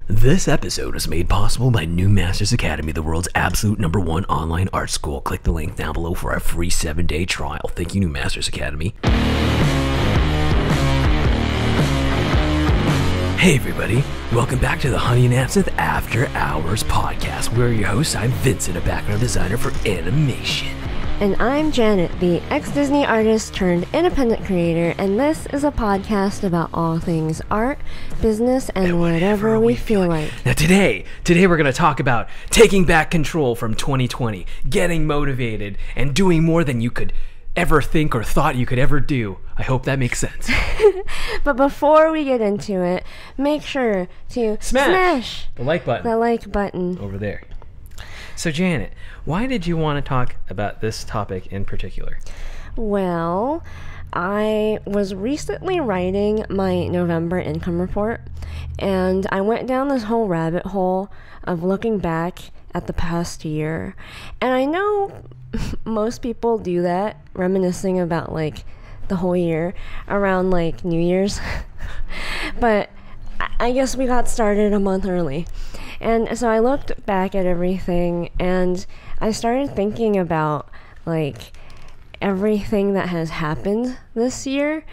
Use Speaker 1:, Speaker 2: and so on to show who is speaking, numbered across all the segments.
Speaker 1: This episode is made possible by New Masters Academy, the world's absolute #1 online art school. Click the link down below for a free 7-day trial. Thank you, New Masters Academy. Hey everybody, welcome back to the Honey and Absinthe After Hours podcast. We're your hosts. I'm Vincent, a background designer for animation.
Speaker 2: And I'm Janet, the ex-Disney artist turned independent creator, and this is a podcast about all things art, business, and whatever we feel like.
Speaker 1: Now today we're going to talk about taking back control from 2020, getting motivated, and doing more than you could ever think or thought you could ever do. I hope that makes sense.
Speaker 2: But before we get into it, make sure to smash
Speaker 1: the like button.
Speaker 2: The like button.
Speaker 1: Over there. So Janet, why did you want to talk about this topic in particular?
Speaker 2: Well, I was recently writing my November income report, and I went down this whole rabbit hole of looking back at the past year. And I know most people do that, reminiscing about like the whole year around like New Year's. But I guess we got started a month early. And so I looked back at everything and I started thinking about like everything that has happened this year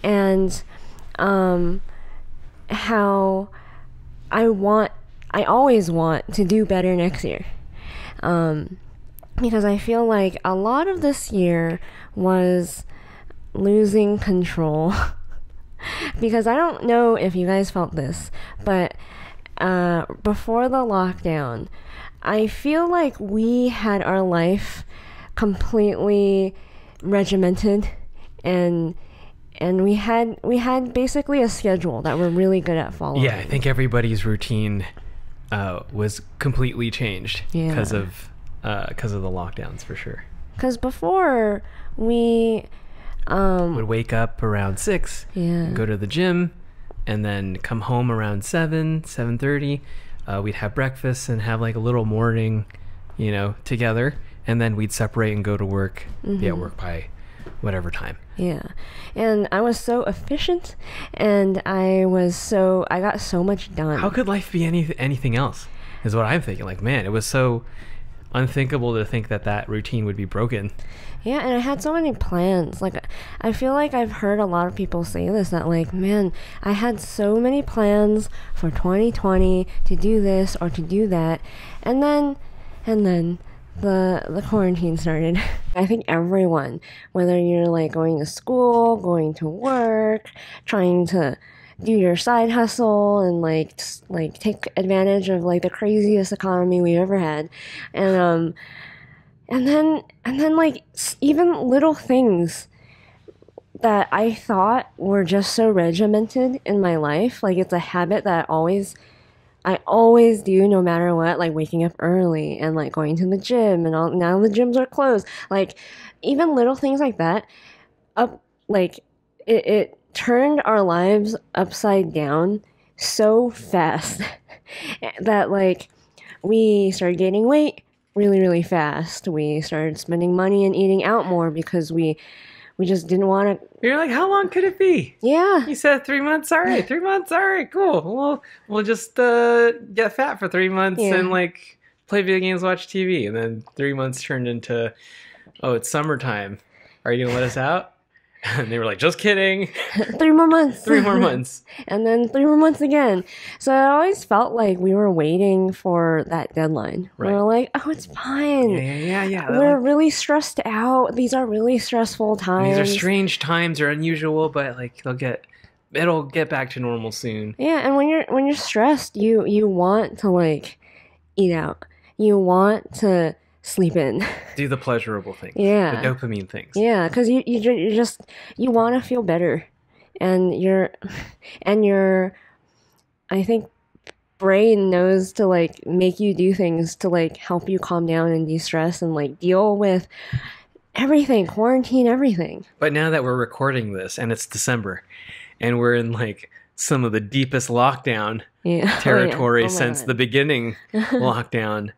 Speaker 2: and how I always want to do better next year. Because I feel like a lot of this year was losing control. Because I don't know if you guys felt this, but before the lockdown, I feel like we had our life completely regimented, and we had basically a schedule that we're really good at following.
Speaker 1: Yeah, I think everybody's routine was completely changed because of the lockdowns, for sure. Because
Speaker 2: before we
Speaker 1: would wake up around 6, go to the gym, and then come home around 7:30. We'd have breakfast and have like a little morning, together, and then we'd separate and go to work. Be at work by whatever time.
Speaker 2: Yeah, and I was so efficient, and I got so much done.
Speaker 1: How could life be anything else? Is what I'm thinking. Like, man, it was so unthinkable to think that routine would be broken.
Speaker 2: Yeah, and I had so many plans. Like, I feel like I've heard a lot of people say this, that like, man, I had so many plans for 2020 to do this or to do that, and then the quarantine started. I think everyone, whether you're like going to school, going to work, trying to do your side hustle and like take advantage of like the craziest economy we've ever had, and then like even little things that I thought were just so regimented in my life, like it's a habit that I always do no matter what, like waking up early and like going to the gym and all. Now the gyms are closed. Like even little things like that it turned our lives upside down so fast that like we started gaining weight really, really fast. We started spending money and eating out more because we just didn't want to.
Speaker 1: You're like, how long could it be?
Speaker 2: Yeah.
Speaker 1: You said 3 months. All right, 3 months. All right, cool. We'll just get fat for 3 months and like play video games, watch TV, and then 3 months turned into, oh, it's summertime. Are you gonna let us out? And they were like, just kidding.
Speaker 2: 3 more months.
Speaker 1: 3 more months.
Speaker 2: And then 3 more months again. So it always felt like we were waiting for that deadline. Right. We were like, oh, it's fine.
Speaker 1: Yeah.
Speaker 2: We're really stressed out. These are really stressful times.
Speaker 1: These are strange times. They're unusual, but like it'll get back to normal soon.
Speaker 2: Yeah, and when you're stressed, you want to like eat out. You want to sleep in.
Speaker 1: Do the pleasurable things.
Speaker 2: Yeah.
Speaker 1: The dopamine things.
Speaker 2: Yeah, because you want to feel better, and your I think brain knows to like make you do things to like help you calm down and de-stress and like deal with everything, quarantine, everything.
Speaker 1: But now that we're recording this and it's December, and we're in like some of the deepest lockdown territory since the beginning lockdown.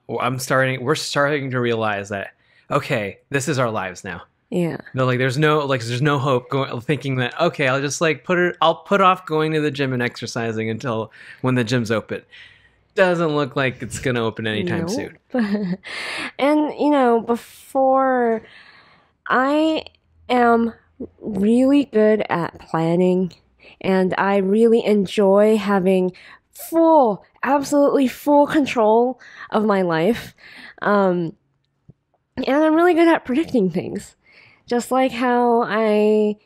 Speaker 1: We're starting to realize that, okay, this is our lives now.
Speaker 2: Yeah.
Speaker 1: No, like there's no hope thinking that, okay, I'll just like I'll put off going to the gym and exercising until when the gym's open. Doesn't look like it's going to open anytime soon.
Speaker 2: And, you know, before, I am really good at planning, and I really enjoy having absolutely full control of my life. And I'm really good at predicting things. Just like how a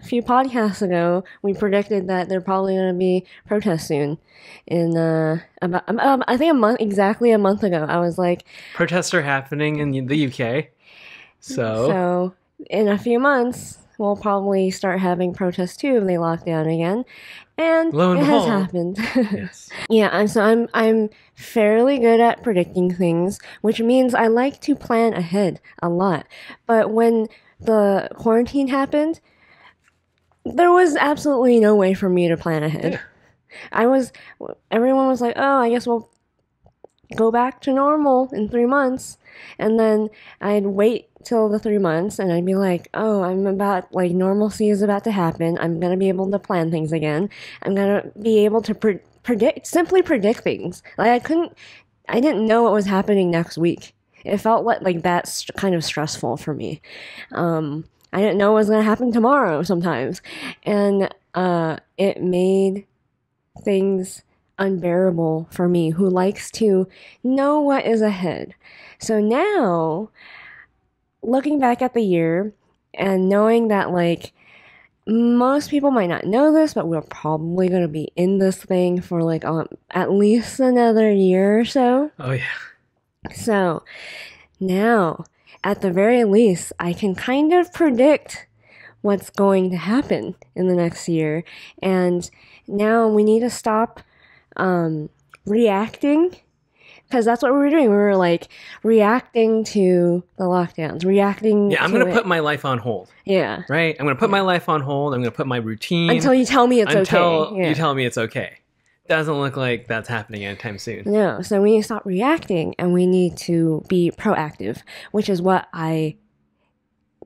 Speaker 2: few podcasts ago, we predicted that there probably going to be protests soon. In about I think exactly a month ago, I was like,
Speaker 1: protests are happening in the UK. So
Speaker 2: in a few months, we'll probably start having protests too if they lock down again. And it has happened.
Speaker 1: Yes.
Speaker 2: Yeah, and so I'm fairly good at predicting things, which means I like to plan ahead a lot. But when the quarantine happened, there was absolutely no way for me to plan ahead. Yeah. Everyone was like, oh, I guess we'll go back to normal in 3 months. And then I'd wait till the 3 months and I'd be like, oh, normalcy is about to happen. I'm going to be able to plan things again. I'm going to be able to simply predict things. Like I didn't know what was happening next week. It felt like that's kind of stressful for me. I didn't know what was going to happen tomorrow sometimes. And it made things unbearable for me, who likes to know what is ahead. So now, looking back at the year and knowing that like most people might not know this, but we're probably going to be in this thing for like at least another year or so.
Speaker 1: Oh yeah.
Speaker 2: So now, at the very least, I can kind of predict what's going to happen in the next year. And now we need to stop reacting, because that's what we were doing. We were like reacting to the lockdowns,
Speaker 1: I'm going to put my life on hold.
Speaker 2: Yeah.
Speaker 1: Right? I'm going to put my life on hold. I'm going to put my routine.
Speaker 2: Until you tell me it's okay.
Speaker 1: You tell me it's okay. Doesn't look like that's happening anytime soon.
Speaker 2: No. So we need to stop reacting and we need to be proactive, which is what I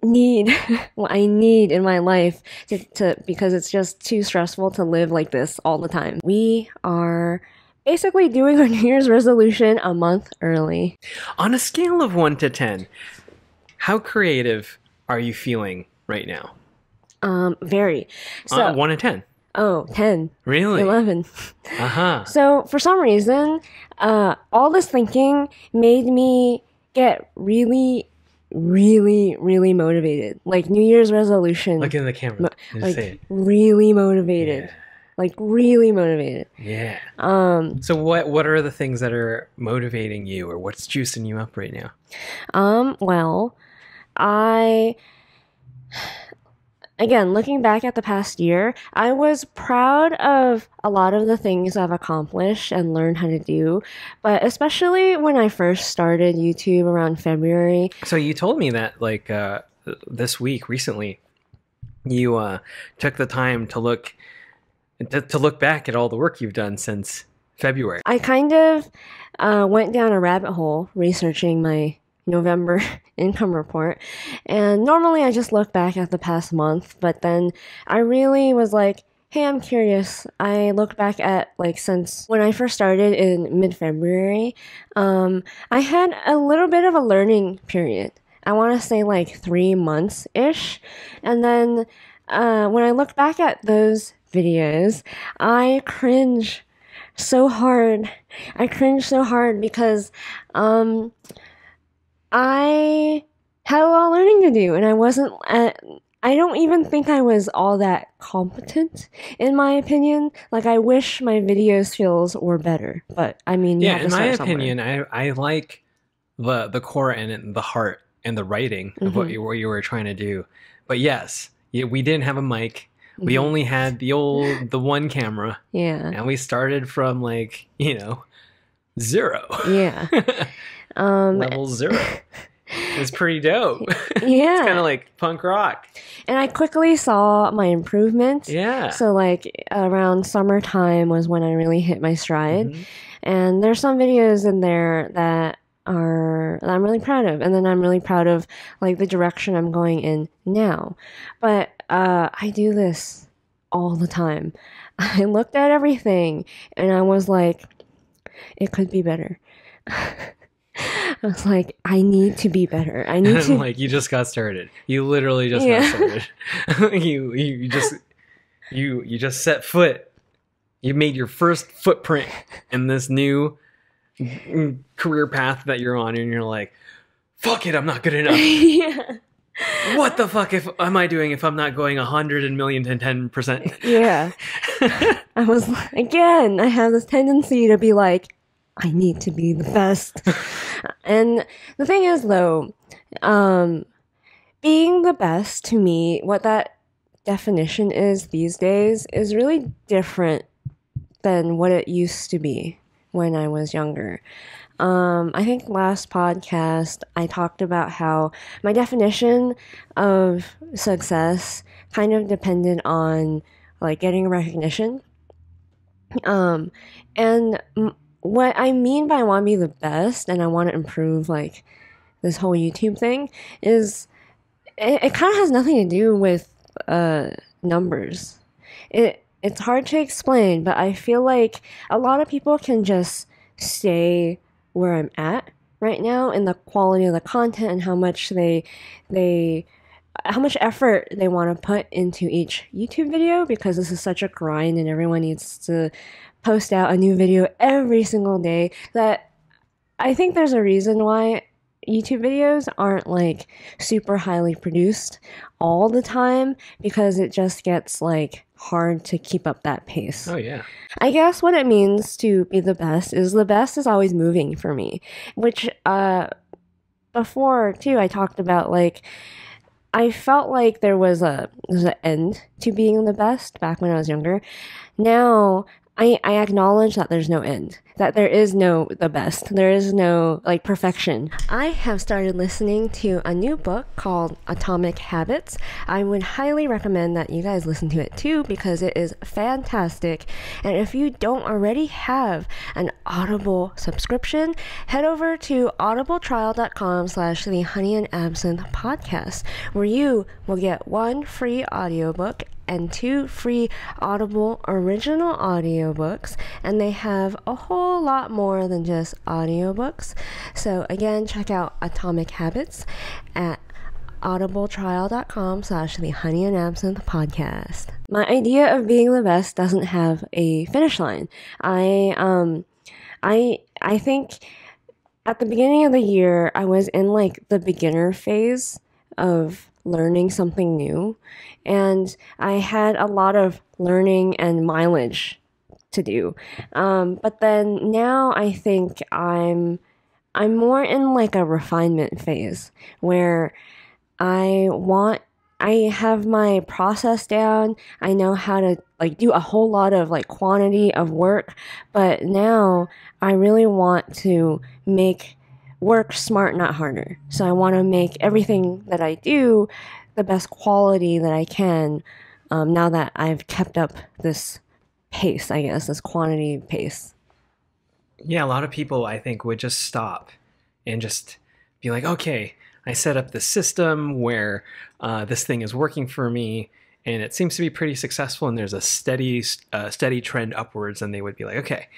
Speaker 2: need in my life to because it's just too stressful to live like this all the time. We are basically doing our New Year's resolution a month early.
Speaker 1: On a scale of 1 to 10, how creative are you feeling right now?
Speaker 2: Very. So
Speaker 1: 1 to 10.
Speaker 2: Oh, 10.
Speaker 1: Really?
Speaker 2: 11.
Speaker 1: Uh-huh.
Speaker 2: So for some reason, all this thinking made me get really, really, really motivated. Like New Year's resolution.
Speaker 1: Look in the camera. Say it.
Speaker 2: Really motivated. Yeah. Like really motivated.
Speaker 1: Yeah. So what are the things that are motivating you, or what's juicing you up right now?
Speaker 2: Well, again, looking back at the past year, I was proud of a lot of the things I've accomplished and learned how to do, but especially when I first started YouTube around February.
Speaker 1: So you told me that like this week recently, you took the time to look back at all the work you've done since February.
Speaker 2: I kind of went down a rabbit hole researching my November income report, and normally I just look back at the past month, but then I really was like, hey, I'm curious. I looked back at like since when I first started in mid-February, I had a little bit of a learning period. I want to say like 3 months-ish, and then when I look back at those videos, I cringe so hard. Because I had a lot of learning to do, and I don't even think I was all that competent, in my opinion. Like, I wish my video skills were better, but I mean, you have to start somewhere.
Speaker 1: In my opinion, I like the core and the heart and the writing of what you were trying to do. But yes, we didn't have a mic. We only had the one camera.
Speaker 2: Yeah.
Speaker 1: And we started from like, 0.
Speaker 2: Yeah.
Speaker 1: Level 0. It's pretty dope.
Speaker 2: Yeah.
Speaker 1: It's kind of like punk rock.
Speaker 2: And I quickly saw my improvement.
Speaker 1: Yeah.
Speaker 2: So like around summertime was when I really hit my stride. And there's some videos in there that I'm really proud of. And then I'm really proud of like the direction I'm going in now. But I do this all the time. I looked at everything and I was like, it could be better. I was like, I need to be better. I need to.
Speaker 1: Like, you just got started. You literally just got started. you just set foot. You made your first footprint in this new career path that you're on, and you're like, fuck it, I'm not good enough.
Speaker 2: Yeah.
Speaker 1: What the fuck am I doing if I'm not going 100,000,010%?
Speaker 2: Yeah. I was again, I have this tendency to be like, I need to be the best. And the thing is though, being the best to me, what that definition is these days is really different than what it used to be when I was younger. I think last podcast I talked about how my definition of success kind of depended on like getting recognition. And what I mean by I want to be the best and I want to improve like this whole YouTube thing is it kind of has nothing to do with numbers. It's hard to explain, but I feel like a lot of people can just stay where I'm at right now in the quality of the content and how much how much effort they want to put into each YouTube video, because this is such a grind and everyone needs to post out a new video every single day, that I think there's a reason why YouTube videos aren't like super highly produced all the time, because it just gets like hard to keep up that pace.
Speaker 1: Oh yeah.
Speaker 2: I guess what it means to be the best is always moving for me, which before too I talked about like I felt like there was an end to being the best back when I was younger. Now I acknowledge that there's no end, that there is no the best, there is no like perfection. I have started listening to a new book called Atomic Habits. I would highly recommend that you guys listen to it too, because it is fantastic. And if you don't already have an Audible subscription, head over to audibletrial.com/the Honey and Absinthe podcast, where you will get 1 free audiobook and 2 free Audible original audiobooks, and they have a whole lot more than just audiobooks. So again, check out Atomic Habits at audibletrial.com/the Honey and Absinthe podcast. My idea of being the best doesn't have a finish line. I think at the beginning of the year I was in like the beginner phase of learning something new, and I had a lot of learning and mileage to do. But then now I think I'm more in like a refinement phase where I have my process down. I know how to like do a whole lot of like quantity of work, but now I really want to make work smart, not harder. So I want to make everything that I do the best quality that I can, now that I've kept up this pace, I guess, this quantity pace.
Speaker 1: Yeah, a lot of people, I think, would just stop and just be like, okay, I set up the system where this thing is working for me, and it seems to be pretty successful, and there's a steady trend upwards, and they would be like, okay,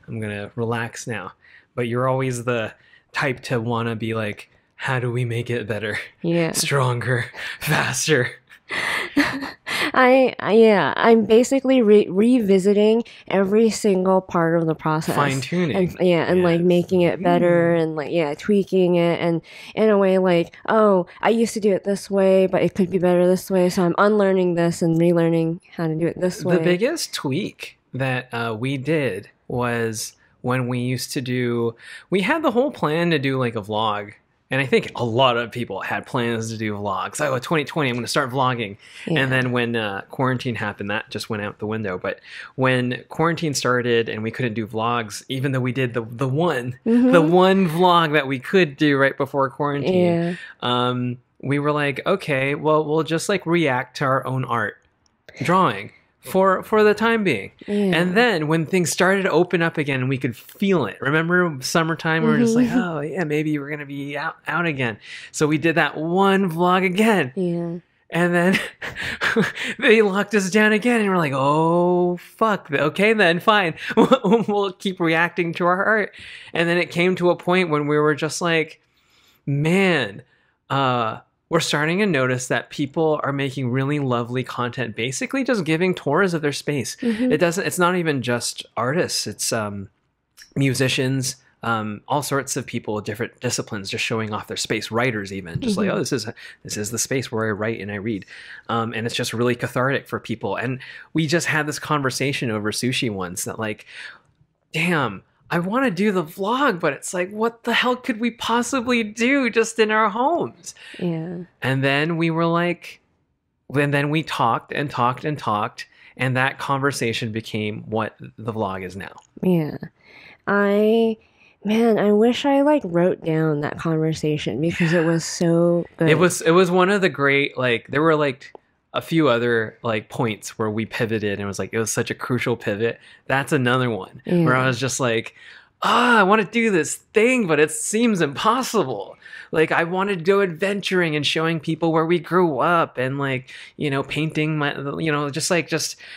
Speaker 1: I'm going to relax now. But you're always the type to want to be like, how do we make it better?
Speaker 2: Yeah.
Speaker 1: Stronger, faster.
Speaker 2: I'm basically revisiting every single part of the process.
Speaker 1: Fine-tuning.
Speaker 2: And like making it better and like, tweaking it. And in a way like, oh, I used to do it this way, but it could be better this way. So I'm unlearning this and relearning how to do it this way.
Speaker 1: The biggest tweak that we did was when we had the whole plan to do like a vlog. And I think a lot of people had plans to do vlogs. Oh, 2020, I'm going to start vlogging. Yeah. And then when quarantine happened, that just went out the window. But when quarantine started and we couldn't do vlogs, even though we did the one vlog that we could do right before quarantine, we were like, okay, well, we'll just like react to our own art, drawing. for the time being.
Speaker 2: Yeah.
Speaker 1: And then when things started to open up again and we could feel it, remember summertime, we were just like, oh yeah, maybe we're gonna be out again. So we did that one vlog again.
Speaker 2: Yeah.
Speaker 1: And then they locked us down again, and we're like, oh fuck, okay then, fine. We'll keep reacting to our art. And then it came to a point when we were just like, man, we're starting to notice that people are making really lovely content, basically just giving tours of their space. It's not even just artists, it's musicians, all sorts of people with different disciplines just showing off their space, writers even, just like, oh, this is the space where I write and I read. And it's just really cathartic for people. And we just had this conversation over sushi once that like, damn, I want to do the vlog, but it's like, what the hell could we possibly do just in our homes?
Speaker 2: Yeah. And
Speaker 1: then we were like, and then we talked and talked and talked, and that conversation became what the vlog is now.
Speaker 2: Yeah. I wish I like wrote down that conversation because it was so good.
Speaker 1: It was one of the great, like, there were like a few other like points where we pivoted, and it was such a crucial pivot. That's another one where I was just like, I want to do this thing, but it seems impossible. Like, I wanted to go adventuring and showing people where we grew up, and like, painting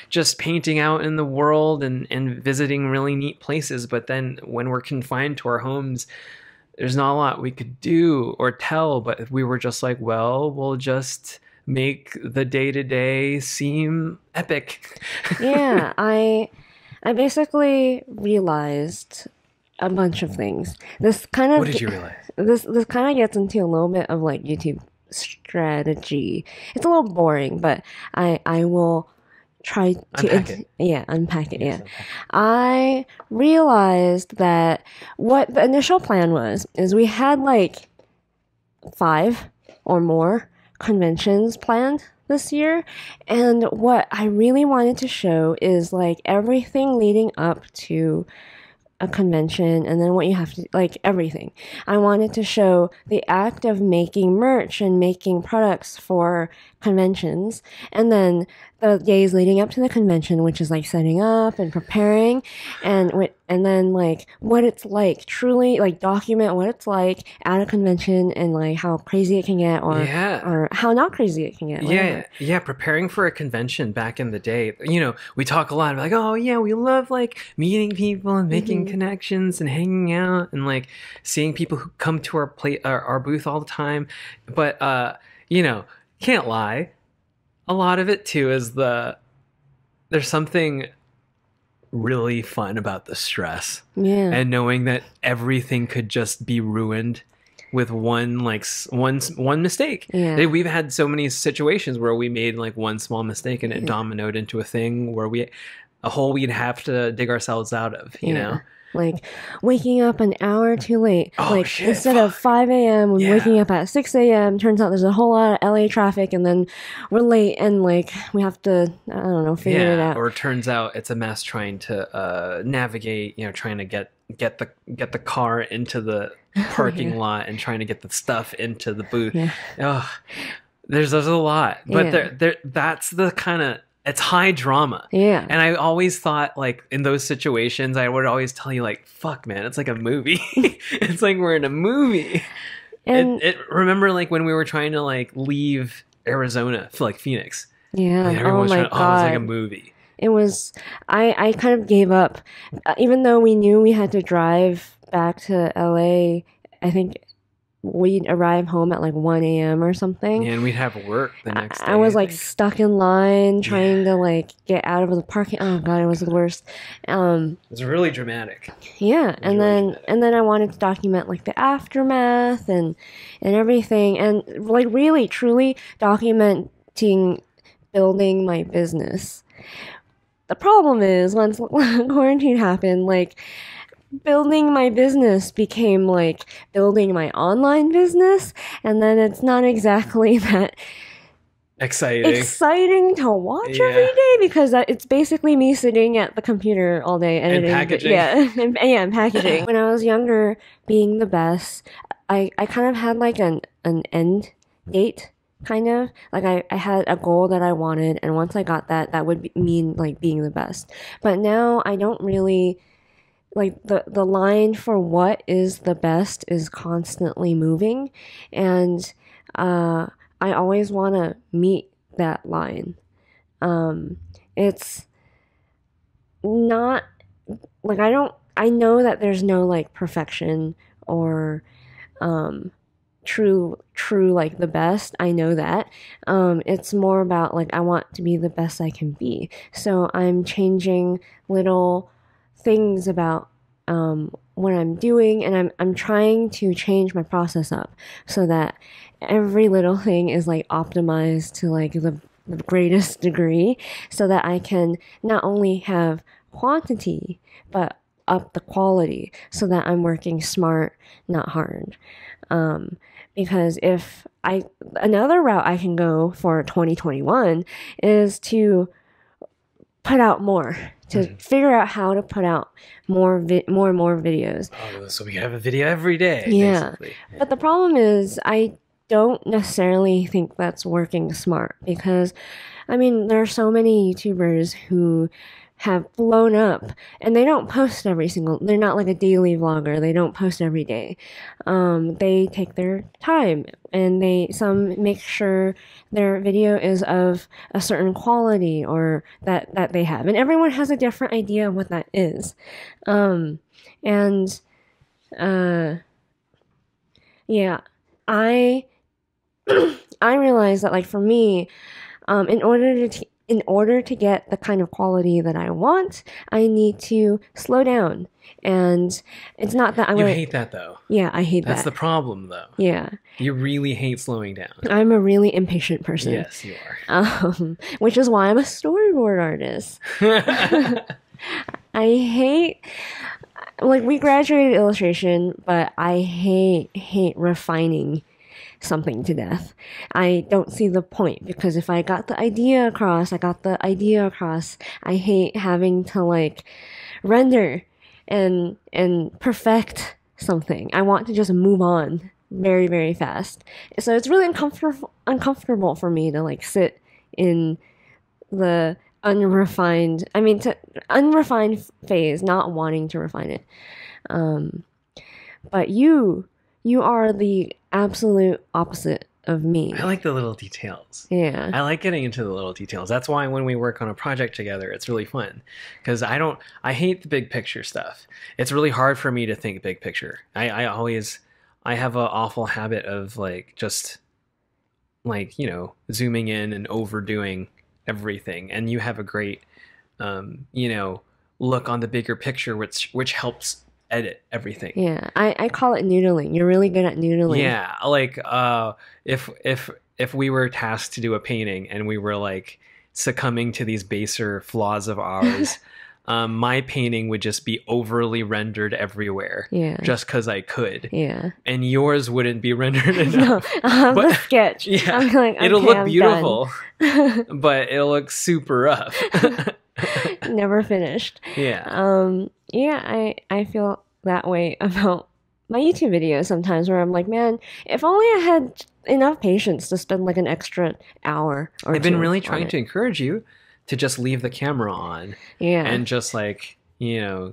Speaker 1: just painting out in the world and visiting really neat places. But then when we're confined to our homes, there's not a lot we could do or tell. But we were just like, well, we'll just make the day-to-day seem epic.
Speaker 2: Yeah, I basically realized a bunch of things. This kind of,
Speaker 1: what did you realize?
Speaker 2: This kind of gets into a little bit of like YouTube strategy. It's a little boring, but I will try to
Speaker 1: unpack it.
Speaker 2: Yeah, unpack it. Yeah. I realized that what the initial plan was is we had like 5 or more conventions planned this year, and what I really wanted to show is like everything leading up to a convention, and then what you have to, like, everything. I wanted to show the act of making merch and making products for conventions, and then the days leading up to the convention, which is like setting up and preparing, and then like what it's like, truly like document what it's like at a convention and like how crazy it can get, or how not crazy it can get.
Speaker 1: Yeah. Preparing for a convention back in the day, we talk a lot like, oh yeah, we love like meeting people and making connections and hanging out and like seeing people who come to our booth all the time. But can't lie, a lot of it too is there's something really fun about the stress. Yeah. And knowing that everything could just be ruined with one mistake. Yeah. We've had so many situations where we made like one small mistake and it dominoed into a thing where a hole we'd have to dig ourselves out of, you know?
Speaker 2: Like waking up an hour too late. Instead of 5 a.m., we're waking up at 6 a.m. Turns out there's a whole lot of LA traffic, and then we're late, and like we have to, I don't know, figure it out.
Speaker 1: Or it turns out it's a mess trying to navigate, trying to get the car into the parking lot and trying to get the stuff into the booth. Yeah. Oh, there's a lot, but that's the kind of. It's high drama. Yeah. And I always thought, like, in those situations, I would always tell you, like, fuck, man, it's like a movie. It's like we're in a movie. And remember, like, when we were trying to, like, leave Arizona for, like, Phoenix. Yeah. Like, everyone was trying, God. It was like a movie.
Speaker 2: It was, I kind of gave up. Even though we knew we had to drive back to LA, I think we'd arrive home at like 1 a.m. or something.
Speaker 1: Yeah, and we'd have work the next day.
Speaker 2: I was like stuck in line trying to like get out of the parking. Oh God, it was the worst.
Speaker 1: It was really dramatic.
Speaker 2: Yeah, and then I wanted to document like the aftermath and everything, and like really truly documenting building my business. The problem is once quarantine happened, like building my business became like building my online business, and then it's not exactly that exciting to watch every day, because it's basically me sitting at the computer all day editing.
Speaker 1: And packaging.
Speaker 2: And packaging. When I was younger, being the best, I kind of had like an end date kind of. Like I had a goal that I wanted, and once I got that, that would mean like being the best. But now I don't really like the line for what is the best is constantly moving, and I always want to meet that line. It's not like I know that there's no like perfection or true like the best. I know that. It's more about like I want to be the best I can be. So I'm changing little things about what I'm doing, and I'm trying to change my process up so that every little thing is like optimized to like the greatest degree, so that I can not only have quantity but up the quality, so that I'm working smart, not hard. Because if another route I can go for 2021 is to put out more, to figure out how to put out more and more videos.
Speaker 1: Oh, so we have a video every day.
Speaker 2: Yeah.
Speaker 1: Basically. But
Speaker 2: the problem is I don't necessarily think that's working smart, because I mean, there are so many YouTubers who have blown up and they don't post they're not like a daily vlogger. They don't post every day. They take their time, and some make sure their video is of a certain quality or that they have. And everyone has a different idea of what that is. Yeah, I realize that like for me, in order to get the kind of quality that I want, I need to slow down. And it's not that
Speaker 1: you hate that though.
Speaker 2: Yeah, I hate that.
Speaker 1: That's the problem though.
Speaker 2: Yeah.
Speaker 1: You really hate slowing down.
Speaker 2: I'm a really impatient person.
Speaker 1: Yes, you are.
Speaker 2: Which is why I'm a storyboard artist. I hate, like, we graduated illustration, but I hate refining something to death. I don't see the point, because if I got the idea across, I got the idea across. I hate having to like render and perfect something. I want to just move on very, very fast. So it's really uncomfortable for me to like sit in the unrefined phase, not wanting to refine it. But you are the absolute opposite of me.
Speaker 1: I like the little details.
Speaker 2: Yeah.
Speaker 1: I like getting into the little details. That's why when we work on a project together, it's really fun. Because I hate the big picture stuff. It's really hard for me to think big picture. I have an awful habit of like just like, you know, zooming in and overdoing everything. And you have a great, you know, look on the bigger picture, which helps edit everything.
Speaker 2: Yeah, I call it noodling. You're really good at noodling.
Speaker 1: Yeah, like if we were tasked to do a painting and we were like succumbing to these baser flaws of ours, my painting would just be overly rendered everywhere. Yeah, just because I could. Yeah, and yours wouldn't be rendered enough.
Speaker 2: No, I'll have the sketch.
Speaker 1: Yeah,
Speaker 2: I'm like, okay,
Speaker 1: it'll look beautiful, but it'll look super rough.
Speaker 2: Never finished.
Speaker 1: Yeah.
Speaker 2: Yeah, I feel that way about my YouTube videos sometimes, where I'm like, man, if only I had enough patience to spend like an extra hour or
Speaker 1: I've been really trying to encourage you to just leave the camera on. Yeah. And just like, you know,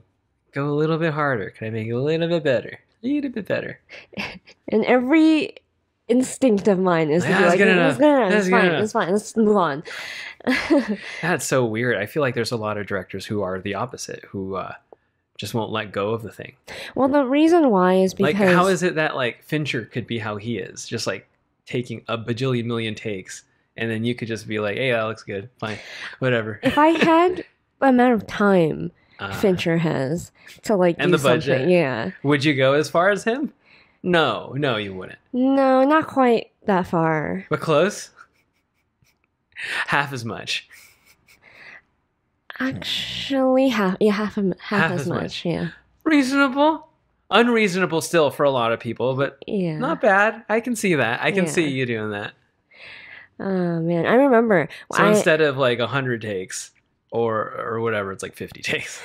Speaker 1: go a little bit harder. Can I make it a little bit better? A little bit better.
Speaker 2: And every instinct of mine is to be like, it's fine, let's move on.
Speaker 1: That's so weird. I feel like there's a lot of directors who are the opposite, who just won't let go of the thing.
Speaker 2: Well, the reason why is because...
Speaker 1: Like, how is it that, like, Fincher could be how he is? Just, like, taking a bajillion million takes, and then you could just be like, hey, that looks good. Fine. Whatever.
Speaker 2: If I had the amount of time Fincher has to, like, do something... And the budget. Yeah.
Speaker 1: Would you go as far as him? No, you wouldn't.
Speaker 2: No, not quite that far.
Speaker 1: But close? Half as much.
Speaker 2: Actually, half as much. Yeah.
Speaker 1: Reasonable. Unreasonable still for a lot of people, but yeah, not bad. I can see that. I can see you doing that.
Speaker 2: Oh man, I remember.
Speaker 1: So instead of like 100 takes or whatever, it's like 50 takes.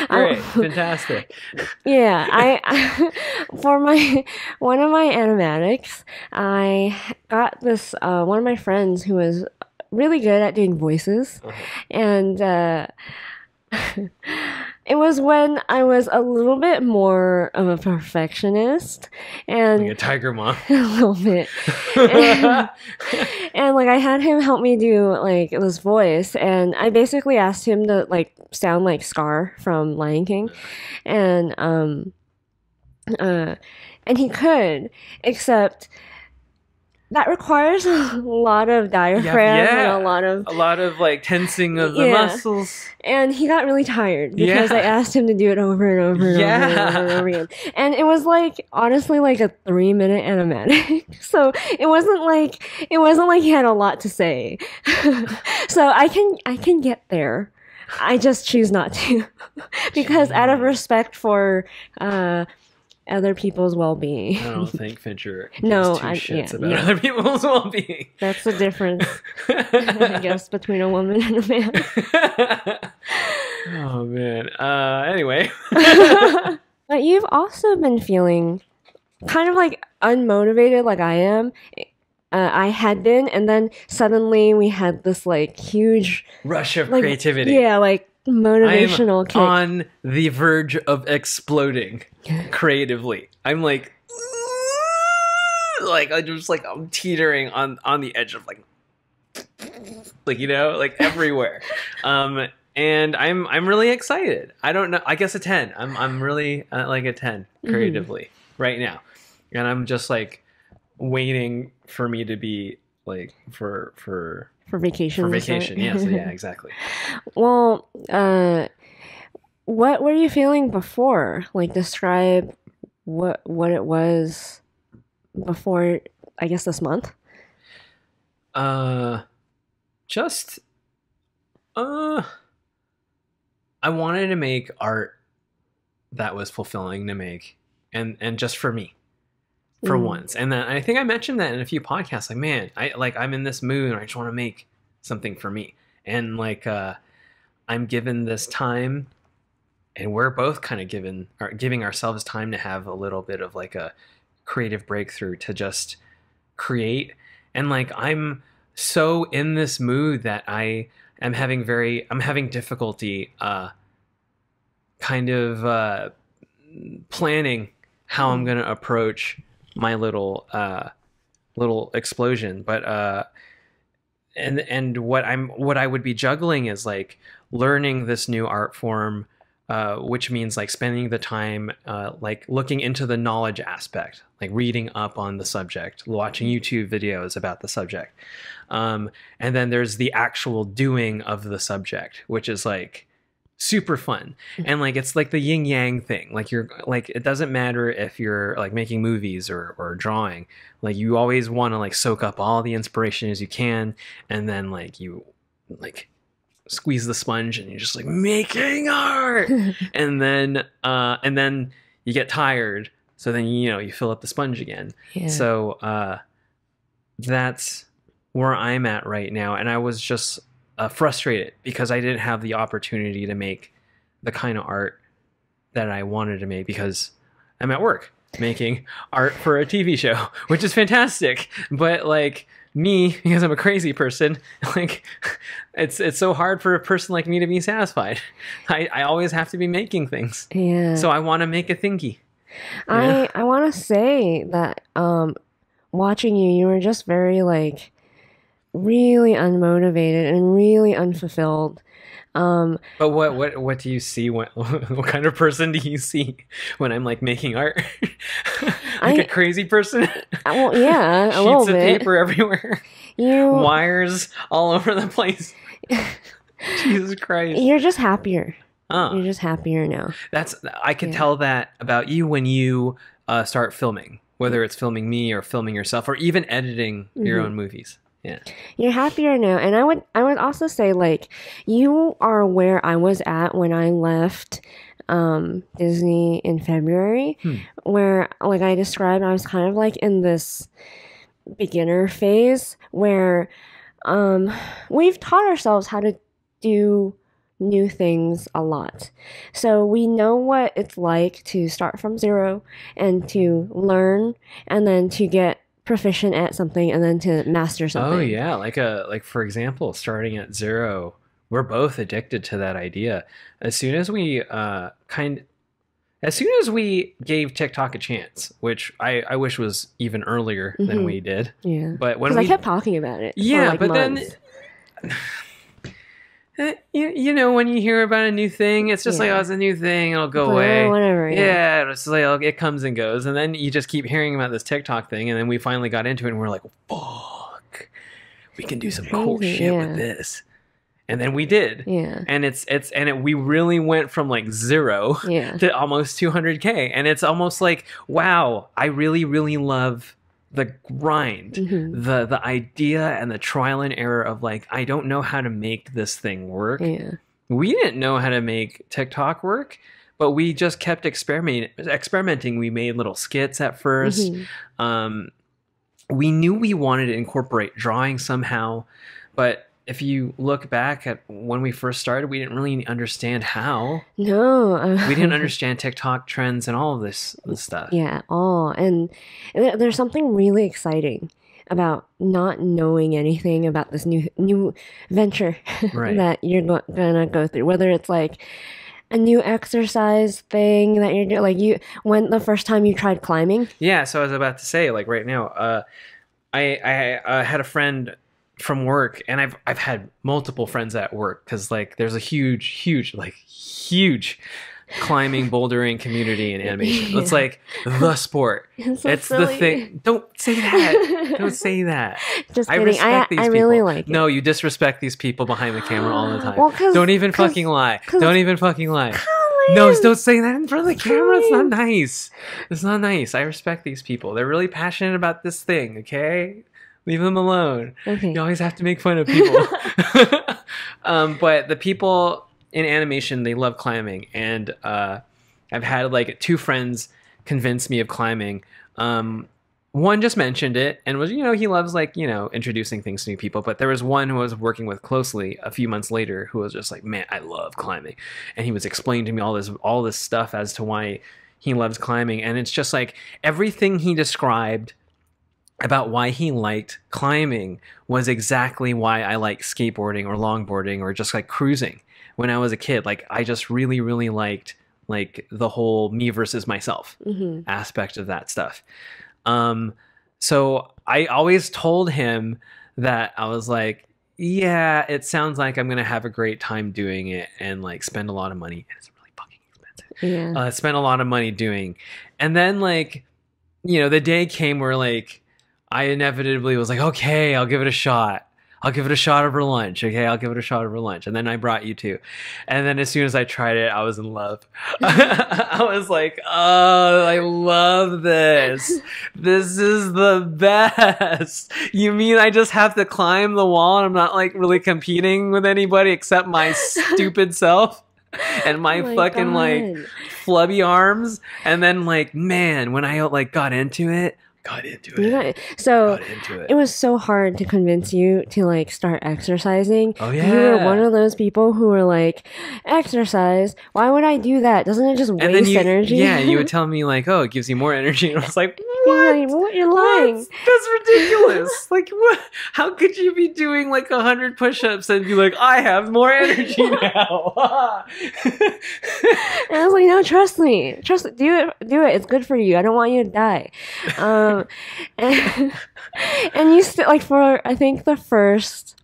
Speaker 1: Great, fantastic.
Speaker 2: Yeah, I for one of my animatics, I got this one of my friends who was really good at doing voices, and it was when I was a little bit more of a perfectionist, and
Speaker 1: Like a tiger mom.
Speaker 2: a little bit, and like I had him help me do like this voice, and I basically asked him to like sound like Scar from Lion King, and he could, except that requires a lot of diaphragm and a lot of
Speaker 1: like tensing of the muscles.
Speaker 2: And he got really tired because I asked him to do it over and over and over and over again. And it was like honestly like a 3-minute animatic. So it wasn't like he had a lot to say. So I can get there. I just choose not to because out of respect for other people's well-being.
Speaker 1: I don't think Fincher gives two shits about other people's well-being.
Speaker 2: That's the difference, I guess, between a woman and a man.
Speaker 1: Oh, man. Anyway.
Speaker 2: But you've also been feeling kind of like unmotivated like I am. I had been, and then suddenly we had this like huge
Speaker 1: rush of creativity.
Speaker 2: Yeah, like motivational kick.
Speaker 1: On the verge of exploding creatively. I'm like I'm just like I'm teetering on the edge of like like everywhere. And I'm really excited. I don't know. I guess a 10. I'm really like a 10 creatively right now, and I'm just like waiting for me to be like for
Speaker 2: vacation.
Speaker 1: For vacation, yes, yeah, exactly.
Speaker 2: Well, what were you feeling before? Like, describe what it was before, I guess, this month.
Speaker 1: Just, I wanted to make art that was fulfilling to make, and just for me. For once. And then I think I mentioned that in a few podcasts. Like, man, I'm in this mood and I just want to make something for me. And like I'm given this time, and we're both kind of giving ourselves time to have a little bit of like a creative breakthrough to just create. And like I'm so in this mood that I'm having difficulty kind of planning how I'm going to approach my little explosion. But and what I would be juggling is like learning this new art form, which means like spending the time like looking into the knowledge aspect, like reading up on the subject, watching YouTube videos about the subject, and then there's the actual doing of the subject, which is like super fun. And like it's like the yin yang thing. Like you're like, it doesn't matter if you're like making movies or drawing, like you always want to like soak up all the inspiration as you can, and then like you like squeeze the sponge and you're just like making art. and then you get tired, so then you fill up the sponge again. So that's where I'm at right now. And I was just frustrated because I didn't have the opportunity to make the kind of art that I wanted to make because I'm at work making art for a TV show, which is fantastic. But like me, because I'm a crazy person, like it's so hard for a person like me to be satisfied. I always have to be making things. Yeah. So I want to make a thingy.
Speaker 2: I want to say that watching you were just very like really unmotivated and really unfulfilled.
Speaker 1: But what do you see? What kind of person do you see when I'm like making art? A crazy person?
Speaker 2: Well, yeah, a little bit.
Speaker 1: Sheets of paper everywhere. Wires all over the place. Jesus Christ!
Speaker 2: You're just happier. You're just happier now.
Speaker 1: I can tell that about you when you start filming, whether it's filming me or filming yourself or even editing your own movies. Yeah. You're
Speaker 2: happier now. And I would also say like you are where I was at when I left Disney in February, where like I described, I was kind of like in this beginner phase where we've taught ourselves how to do new things a lot. So we know what it's like to start from zero and to learn and then to get proficient at something and then to master something.
Speaker 1: Oh yeah, like for example, starting at zero, we're both addicted to that idea. As soon as we gave TikTok a chance, which I wish was even earlier than we did.
Speaker 2: Yeah.
Speaker 1: But when
Speaker 2: I kept talking about it.
Speaker 1: Yeah,
Speaker 2: for like
Speaker 1: but
Speaker 2: months.
Speaker 1: then you know, when you hear about a new thing, it's just like, oh, it's a new thing, it'll go away.
Speaker 2: Whatever.
Speaker 1: Yeah, it's like it comes and goes, and then you just keep hearing about this TikTok thing, and then we finally got into it, and we're like, fuck, we can do some cool shit with this. And then we did.
Speaker 2: Yeah.
Speaker 1: And we really went from like 0 to almost 200K. And it's almost like, wow, I really, really love the grind, the idea and the trial and error of like, I don't know how to make this thing work.
Speaker 2: Yeah.
Speaker 1: We didn't know how to make TikTok work, but we just kept experimenting. We made little skits at first. We knew we wanted to incorporate drawing somehow, but if you look back at when we first started, we didn't really understand how.
Speaker 2: No.
Speaker 1: We didn't understand TikTok trends and all of this stuff.
Speaker 2: Yeah, and there's something really exciting about not knowing anything about this new venture that you're gonna go through. Whether it's like a new exercise thing that you're doing, like when the first time you tried climbing.
Speaker 1: Yeah, so I was about to say, like right now, I had a friend from work, and I've had multiple friends at work because like there's a huge climbing bouldering community in animation. It's like the sport. It's the thing. Don't say that. Don't say that.
Speaker 2: Just kidding.
Speaker 1: I respect these people.
Speaker 2: Really like it.
Speaker 1: No, you disrespect these people behind the camera all the time.
Speaker 2: Well,
Speaker 1: don't even fucking lie. Don't even fucking lie. No, don't say that in front of the camera. It's not nice. It's not nice. I respect these people. They're really passionate about this thing, okay? Leave them alone. Okay. You always have to make fun of people. But the people in animation, they love climbing. And I've had like 2 friends convince me of climbing. One just mentioned it and was, he loves like, introducing things to new people. But there was one who I was working with closely a few months later who was just like, man, I love climbing. And he was explaining to me all this stuff as to why he loves climbing. And it's just like everything he described about why he liked climbing was exactly why I like skateboarding or longboarding or just like cruising when I was a kid. Like I just really, really liked like the whole me versus myself aspect of that stuff. So I always told him that I was like, yeah, it sounds like I'm going to have a great time doing it and like spend a lot of money. It's really fucking expensive. Yeah. Spend a lot of money doing. And then like, the day came where like, I inevitably was like, okay, I'll give it a shot. I'll give it a shot over lunch. Okay, I'll give it a shot over lunch. And then I brought you 2. And then as soon as I tried it, I was in love. I was like, oh, I love this. This is the best. You mean I just have to climb the wall and I'm not like really competing with anybody except my stupid self and my fucking like flubby arms? And then like, man, when I like got into it,
Speaker 2: it was so hard to convince you to like start exercising.
Speaker 1: Oh yeah,
Speaker 2: you were one of those people who were like, exercise, why would I do that? Doesn't it just waste energy?
Speaker 1: Yeah, you would tell me like, oh, it gives you more energy, and I was like, what?
Speaker 2: You're lying.
Speaker 1: That's ridiculous. Like, what? How could you be doing like 100 push-ups and be like, I have more energy now?
Speaker 2: And I was like, no, trust me, do it. It's good for you. I don't want you to die. And you still like for I think the first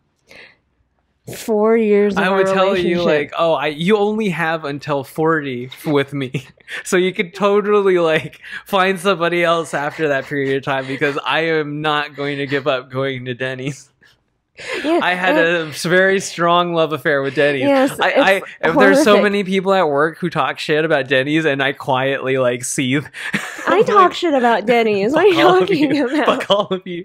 Speaker 2: 4 years of
Speaker 1: I would tell you like, oh, you only have until 40 with me, so you could totally like find somebody else after that period of time because I am not going to give up going to Denny's. Yeah, I had a very strong love affair with Denny's.
Speaker 2: Yes,
Speaker 1: there's so many people at work who talk shit about Denny's, and I quietly like seethe.
Speaker 2: I talk shit about Denny's. What are you talking about?
Speaker 1: Fuck all of you.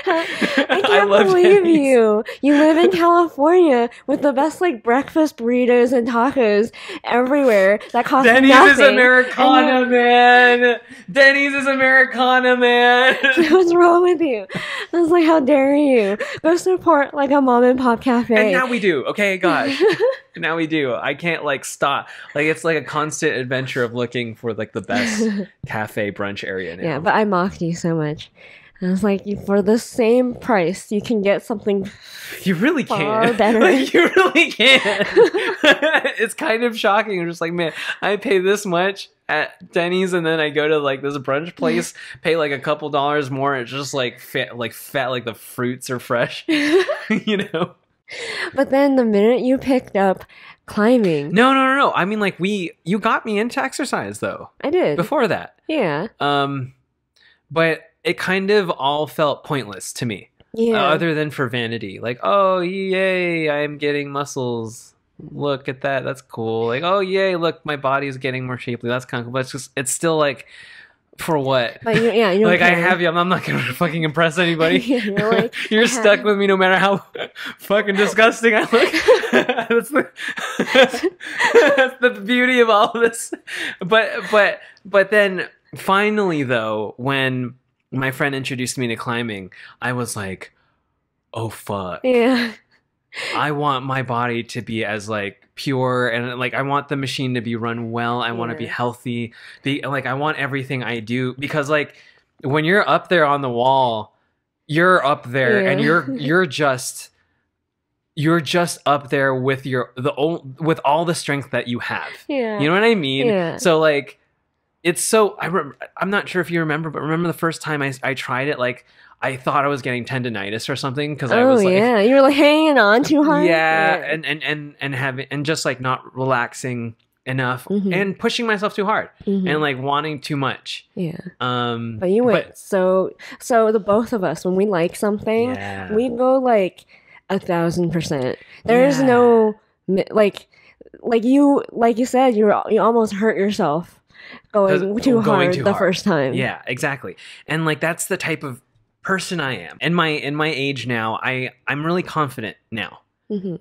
Speaker 2: I can't believe you. You live in California with the best like breakfast burritos and tacos everywhere that cost
Speaker 1: Denny's
Speaker 2: nothing.
Speaker 1: is Americana, man. Denny's is Americana, man.
Speaker 2: What's wrong with you? I was like, how dare you? Go support like a mom and pop cafe.
Speaker 1: And now we do. Okay, gosh. Now we do. I can't like stop. Like it's like a constant adventure of looking for like the best cafe brunch area now.
Speaker 2: Yeah, but I mocked you so much. I was like, for the same price, you can get something.
Speaker 1: You really
Speaker 2: far
Speaker 1: can't.
Speaker 2: Better.
Speaker 1: Like, you really can't. It's kind of shocking. I'm just like, man, I pay this much at Denny's, and then I go to like this brunch place, pay like a couple dollars more. And it's just like fat, like the fruits are fresh, you know.
Speaker 2: But then the minute you picked up climbing,
Speaker 1: no. I mean, like you got me into exercise though.
Speaker 2: I did
Speaker 1: before that.
Speaker 2: Yeah.
Speaker 1: But it kind of all felt pointless to me.
Speaker 2: Yeah.
Speaker 1: Other than for vanity. Like, oh, yay, I'm getting muscles. Look at that. That's cool. Like, oh, yay, look, my body's getting more shapely. That's kind of cool. But it's still like, for what?
Speaker 2: But you don't
Speaker 1: like,
Speaker 2: care.
Speaker 1: I have you. I'm not going to fucking impress anybody.
Speaker 2: You're like,
Speaker 1: You're stuck with me no matter how fucking disgusting I look. That's the beauty of all of this. But then finally, though, when my friend introduced me to climbing, I was like, oh fuck.
Speaker 2: Yeah.
Speaker 1: I want my body to be as like pure, and like I want the machine to be run well. I want to be healthy. I want everything I do, because like when you're up there on the wall, you're up there and you're just up there with with all the strength that you have.
Speaker 2: Yeah.
Speaker 1: You know what I mean?
Speaker 2: Yeah.
Speaker 1: So like it's so I'm not sure if you remember, but remember the first time I tried it, like I thought I was getting tendonitis or something because I was like,
Speaker 2: you were like hanging on too hard.
Speaker 1: Yeah, and just like not relaxing enough and pushing myself too hard and like wanting too much.
Speaker 2: Yeah. But you went so the both of us, when we like something, we go like 1,000%. There's no like you said, you almost hurt yourself going too hard the first time.
Speaker 1: Yeah, exactly. And like that's the type of person I am. In my age now, I'm really confident now.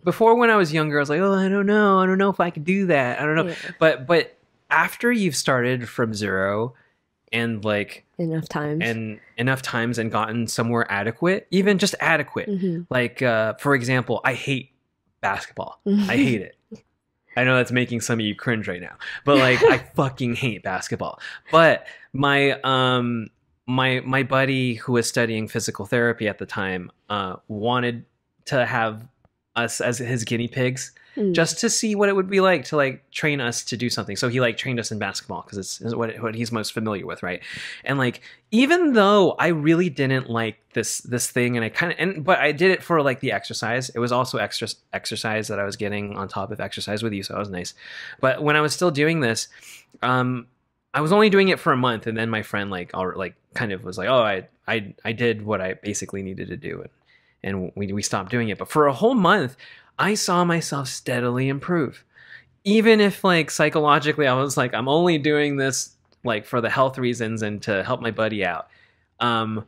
Speaker 1: Before, when I was younger, I was like, oh, I don't know if I could do that. I don't know. Yeah. But after you've started from zero and like enough times and gotten somewhere adequate, even just adequate. Like for example, I hate basketball. I hate it. I know that's making some of you cringe right now, but like I fucking hate basketball. But my my buddy who was studying physical therapy at the time wanted to have us as his guinea pigs just to see what it would be like to like train us to do something. So he like trained us in basketball because it's what he's most familiar with, right? And like even though I really didn't like this thing, and but I did it for like the exercise. It was also exercise that I was getting on top of exercise with you, so that was nice. But when I was still doing this, I was only doing it for a month, and then my friend kind of was like, oh, I did what I basically needed to do, and we stopped doing it. But for a whole month, I saw myself steadily improve. Even if like psychologically I was like, I'm only doing this like for the health reasons and to help my buddy out. I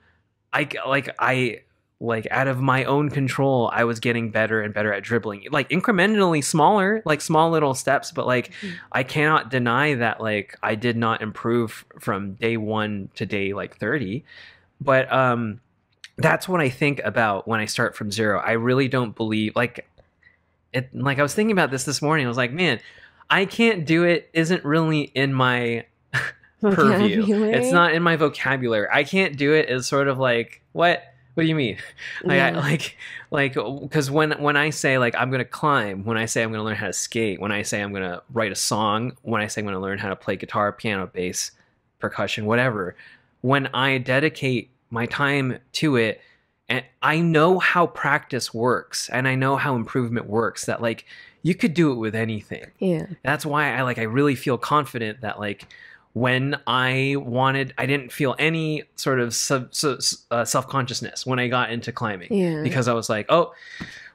Speaker 1: out of my own control, I was getting better and better at dribbling, like incrementally smaller, like small little steps. But like, I cannot deny that like I did not improve from day 1 to day like 30. But that's what I think about when I start from zero. I really don't believe like it. Like I was thinking about this morning. I was like, man, I can't do it. Isn't really in my purview. It's not in my vocabulary. I can't do it. Is sort of like what? What do you mean? Like, because when I say like I'm gonna climb, when I say I'm gonna learn how to skate, when I say I'm gonna write a song, when I say I'm gonna learn how to play guitar, piano, bass, percussion, whatever, when I dedicate my time to it, and I know how practice works, and I know how improvement works, that like you could do it with anything. Yeah, that's why I really feel confident that like. When I didn't feel any sort of self-consciousness when I got into climbing, because I was like, oh,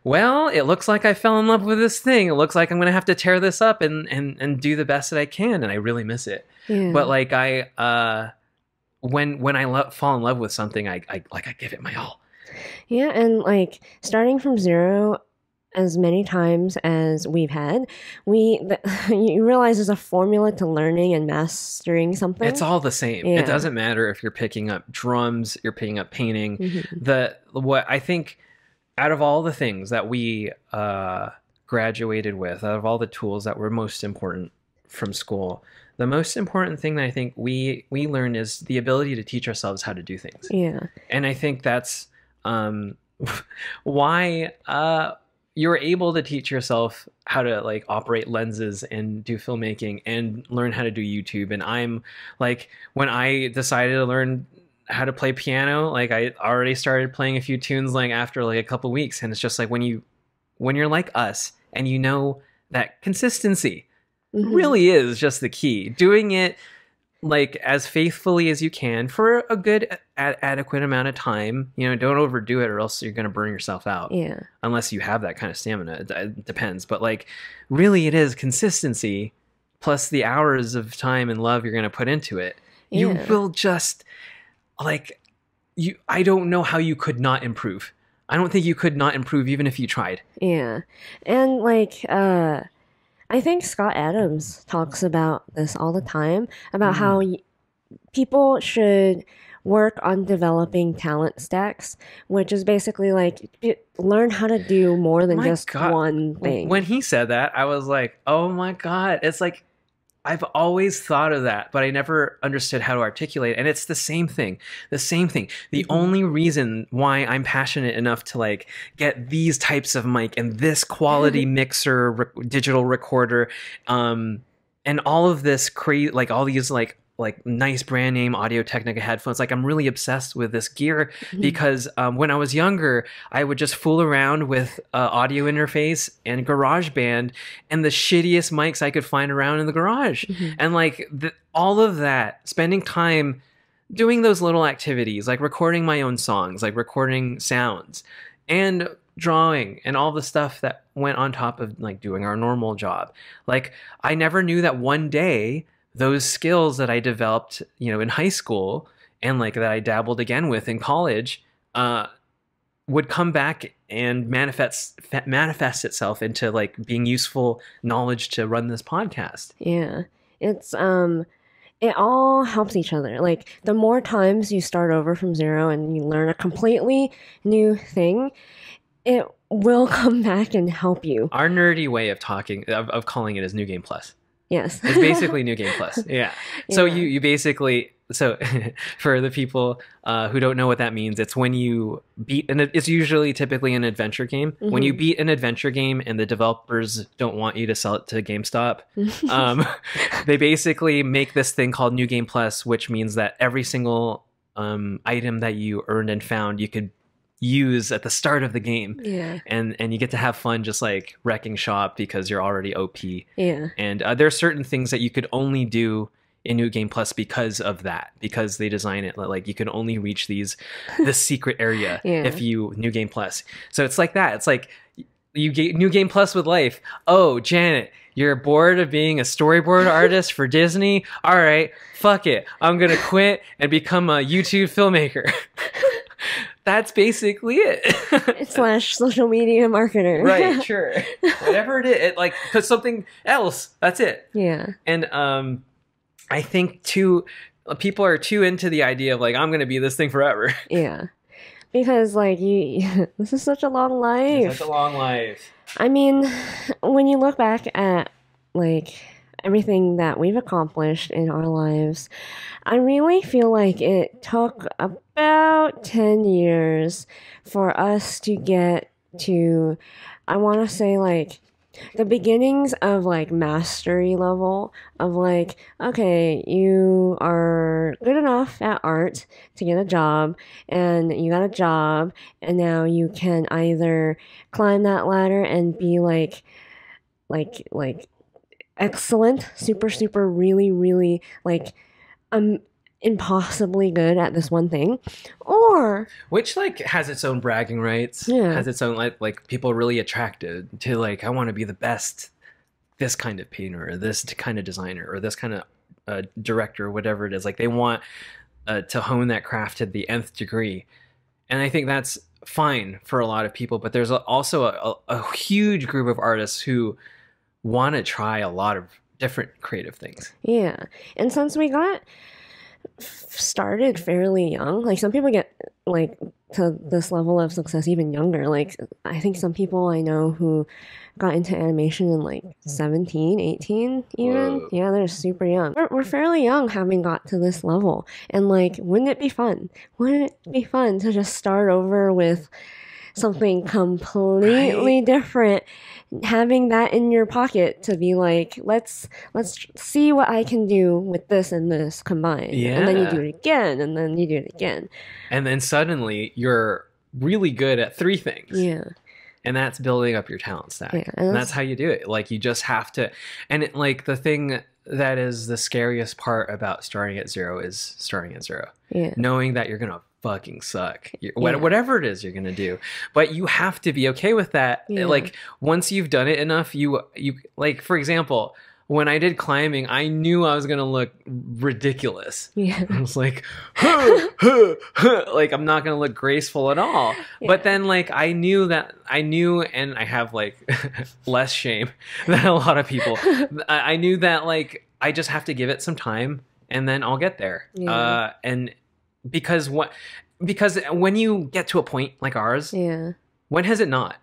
Speaker 1: well, it looks like I fell in love with this thing. It looks like I'm going to have to tear this up and do the best that I can. And I really miss it. Yeah. But like when I fall in love with something, I give it my all.
Speaker 2: Yeah, and like starting from zero as many times as we've had, you realize there's a formula to learning and mastering something.
Speaker 1: It's all the same.
Speaker 2: Yeah.
Speaker 1: It doesn't matter if you're picking up drums, you're picking up painting. What I think out of all the things that we graduated with, out of all the tools that were most important from school, the most important thing that I think we learn is the ability to teach ourselves how to do things.
Speaker 2: Yeah.
Speaker 1: And I think that's why you're able to teach yourself how to like operate lenses and do filmmaking and learn how to do YouTube. And I'm like, when I decided to learn how to play piano, like I already started playing a few tunes like after like a couple weeks. And it's just like when you're like us and you know that consistency really is just the key. Doing it like as faithfully as you can for a good adequate amount of time. You know, don't overdo it or else you're going to burn yourself out.
Speaker 2: Yeah.
Speaker 1: Unless you have that kind of stamina. It depends. But like really it is consistency plus the hours of time and love you're going to put into it. You will just like I don't know how you could not improve. I don't think you could not improve even if you tried.
Speaker 2: Yeah. And like I think Scott Adams talks about this all the time, about how people should work on developing talent stacks, which is basically like learn how to do more than just one thing.
Speaker 1: When he said that, I was like, oh my God. It's like, I've always thought of that, but I never understood how to articulate it. And it's the same thing. The only reason why I'm passionate enough to like get these types of mic and this quality mixer, digital recorder, and all of this like all these like nice brand name Audio-Technica headphones. Like I'm really obsessed with this gear because when I was younger, I would just fool around with audio interface and GarageBand and the shittiest mics I could find around in the garage. And like all of that, spending time doing those little activities, like recording my own songs, like recording sounds and drawing and all the stuff that went on top of like doing our normal job. Like I never knew that one day those skills that I developed, you know, in high school and like that I dabbled again with in college, would come back and manifest itself into like being useful knowledge to run this podcast.
Speaker 2: Yeah. It's it all helps each other. Like the more times you start over from zero and you learn a completely new thing, it will come back and help you.
Speaker 1: Our nerdy way of talking of calling it is New Game Plus.
Speaker 2: Yes.
Speaker 1: It's basically New Game Plus. Yeah. So you basically, so for the people who don't know what that means, it's when you beat, and it's usually typically an adventure game. When you beat an adventure game and the developers don't want you to sell it to GameStop, they basically make this thing called New Game Plus, which means that every single item that you earned and found, you could use at the start of the game.
Speaker 2: Yeah.
Speaker 1: And you get to have fun just like wrecking shop because you're already OP.
Speaker 2: Yeah.
Speaker 1: And there are certain things that you could only do in New Game Plus because of that, because they design it like you can only reach this secret area if you New Game Plus. So it's like that. It's like you get New Game Plus with life. Oh, Janet, you're bored of being a storyboard artist for Disney? All right, fuck it. I'm going to quit and become a YouTube filmmaker. That's basically it.
Speaker 2: Slash social media marketer.
Speaker 1: Right, sure. Whatever it is, it like put something else. That's it.
Speaker 2: Yeah.
Speaker 1: And I think people are too into the idea of like I'm gonna be this thing forever.
Speaker 2: Yeah. Because like this is such a long life.
Speaker 1: It's such a long life.
Speaker 2: I mean, when you look back at like everything that we've accomplished in our lives, I really feel like it took about 10 years for us to get to, I want to say like the beginnings of like mastery level of like, okay, you are good enough at art to get a job and you got a job and now you can either climb that ladder and be like excellent, super, really, really like, impossibly good at this one thing, or
Speaker 1: which like has its own bragging rights, has its own like people really attracted to like I want to be the best this kind of painter or this kind of designer or this kind of director or whatever it is. Like they want to hone that craft to the nth degree. And I think that's fine for a lot of people, but there's also a huge group of artists who want to try a lot of different creative things.
Speaker 2: Yeah. And since we got started fairly young, like some people get like to this level of success even younger. Like I think some people I know who got into animation in like 17, 18 even. Whoa. Yeah, they're super young. We're fairly young having got to this level. And like, wouldn't it be fun? Wouldn't it be fun to just start over with something completely different, having that in your pocket to be like, let's see what I can do with this and this combined.
Speaker 1: Yeah.
Speaker 2: And then you do it again, and then you do it again.
Speaker 1: And then suddenly you're really good at 3 things.
Speaker 2: Yeah.
Speaker 1: And that's building up your talent stack.
Speaker 2: Yeah,
Speaker 1: and that's how you do it. Like, you just have to. And like, the thing that is the scariest part about starting at 0 is starting at 0.
Speaker 2: Yeah.
Speaker 1: Knowing that you're going to fucking suck. Whatever it is you're going to do. But you have to be okay with that. Yeah. Like, once you've done it enough, you like, for example, when I did climbing, I knew I was going to look ridiculous.
Speaker 2: Yeah.
Speaker 1: I was like, like, I'm not going to look graceful at all. Yeah. But then, like, I knew, and I have, like, less shame than a lot of people. I knew that, like, I just have to give it some time, and then I'll get there. Yeah. And because when you get to a point like ours,
Speaker 2: yeah,
Speaker 1: when has it not?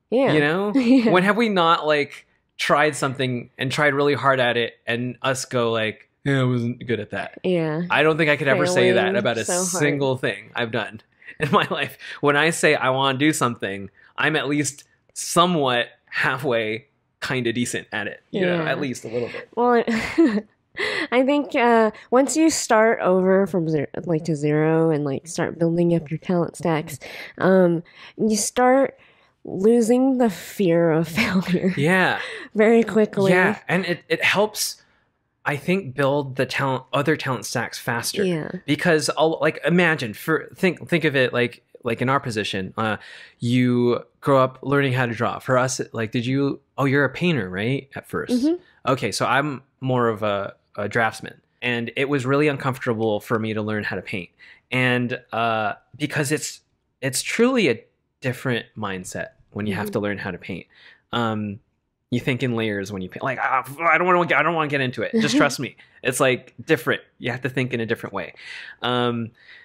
Speaker 2: Yeah.
Speaker 1: You know? Yeah. When have we not, like, tried something and tried really hard at it and us go like, yeah, I wasn't good at that.
Speaker 2: Yeah.
Speaker 1: I don't think I could ever say that about a single thing I've done in my life. When I say I want to do something, I'm at least somewhat halfway kind of decent at it. You know, at least a little bit.
Speaker 2: Well, I think once you start over from to 0 and like start building up your talent stacks, you start losing the fear of failure. Yeah. Very quickly.
Speaker 1: Yeah, and it helps, I think, build the other talent stacks faster.
Speaker 2: Yeah.
Speaker 1: Because imagine think of it like in our position, you grow up learning how to draw. For us, like, you're a painter, right? At first. Mm-hmm. Okay, so I'm more of a draftsman, and it was really uncomfortable for me to learn how to paint, and because it's truly a different mindset when you have to learn how to paint. You think in layers when you paint. Like, I don't want to get into it. Just trust me. It's like different. You have to think in a different way.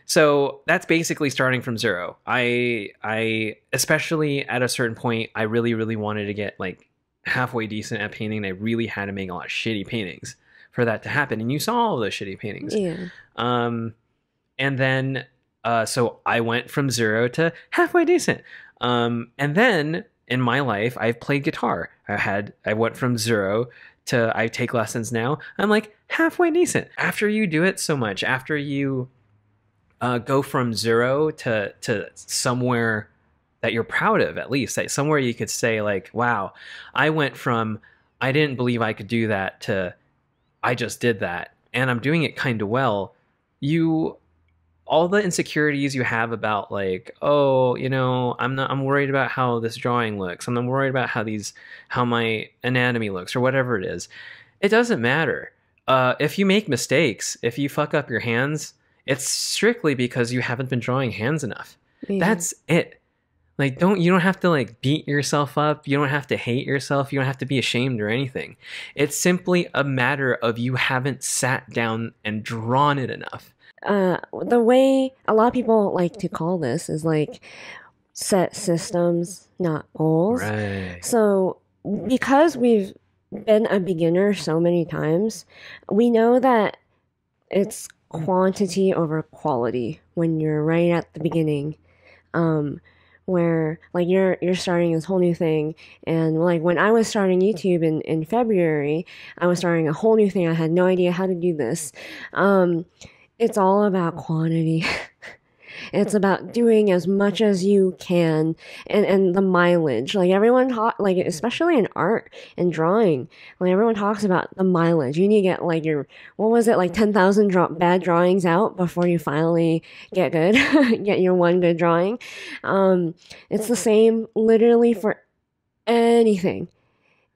Speaker 1: So that's basically starting from 0. I especially at a certain point, I really, really wanted to get like halfway decent at painting. I really had to make a lot of shitty paintings for that to happen. And you saw all those shitty paintings. Yeah. And then so I went from 0 to halfway decent. And then in my life, I've played guitar. I went from 0 to I take lessons now. I'm like halfway decent. After you do it so much, after you go from 0 to somewhere that you're proud of, at least, like somewhere you could say like, wow, I went from I didn't believe I could do that to I just did that, and I'm doing it kind of well. All the insecurities you have about like, oh, I'm worried about how this drawing looks. I'm worried about how my anatomy looks or whatever it is. It doesn't matter. If you make mistakes, if you fuck up your hands, it's strictly because you haven't been drawing hands enough. Yeah. That's it. Like, you don't have to like beat yourself up. You don't have to hate yourself. You don't have to be ashamed or anything. It's simply a matter of you haven't sat down and drawn it enough.
Speaker 2: The way a lot of people like to call this is like set systems, not goals.
Speaker 1: Right.
Speaker 2: So because we've been a beginner so many times, we know that it's quantity over quality when you're right at the beginning. Where like you're starting this whole new thing, and like when I was starting YouTube in February, I was starting a whole new thing. I had no idea how to do this. It's all about quantity. It's about doing as much as you can, and the mileage. Like everyone like especially in art and drawing, like everyone talks about the mileage. You need to get like what was it, like 10,000 bad drawings out before you finally get good, get your one good drawing. It's the same literally for anything.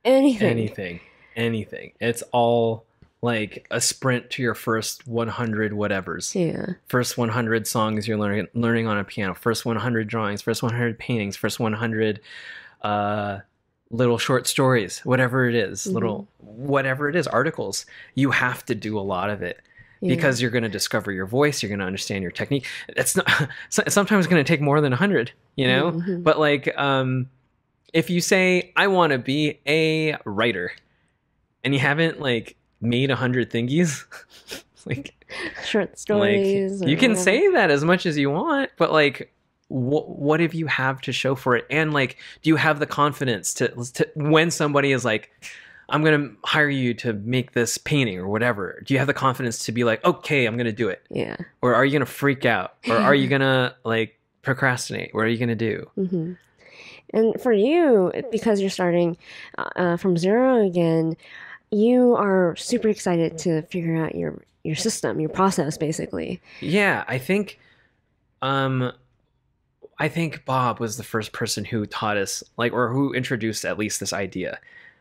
Speaker 2: It's all
Speaker 1: like a sprint to your first 100 whatevers.
Speaker 2: Yeah.
Speaker 1: First 100 songs you're learning on a piano. First 100 drawings. First 100 paintings. First 100 little short stories. Whatever it is, whatever it is, articles. You have to do a lot of it. Because you're going to discover your voice, you're going to understand your technique. It's not sometimes going to take more than 100, you know. But like, if you say I want to be a writer, and you haven't like made 100 thingies, like
Speaker 2: short stories,
Speaker 1: like, you can say that as much as you want, but like, what if you have to show for it? And like, do you have the confidence to when somebody is like, I'm going to hire you to make this painting or whatever. Do you have the confidence to be like, okay, I'm going to do it?
Speaker 2: Yeah.
Speaker 1: Or are you going to freak out? Or are you going to like procrastinate? What are you going to do?
Speaker 2: And for you, because you're starting from zero again, you are super excited to figure out your system, your process, basically.
Speaker 1: Yeah, I think Bob was the first person who taught us, like, or who introduced at least this idea.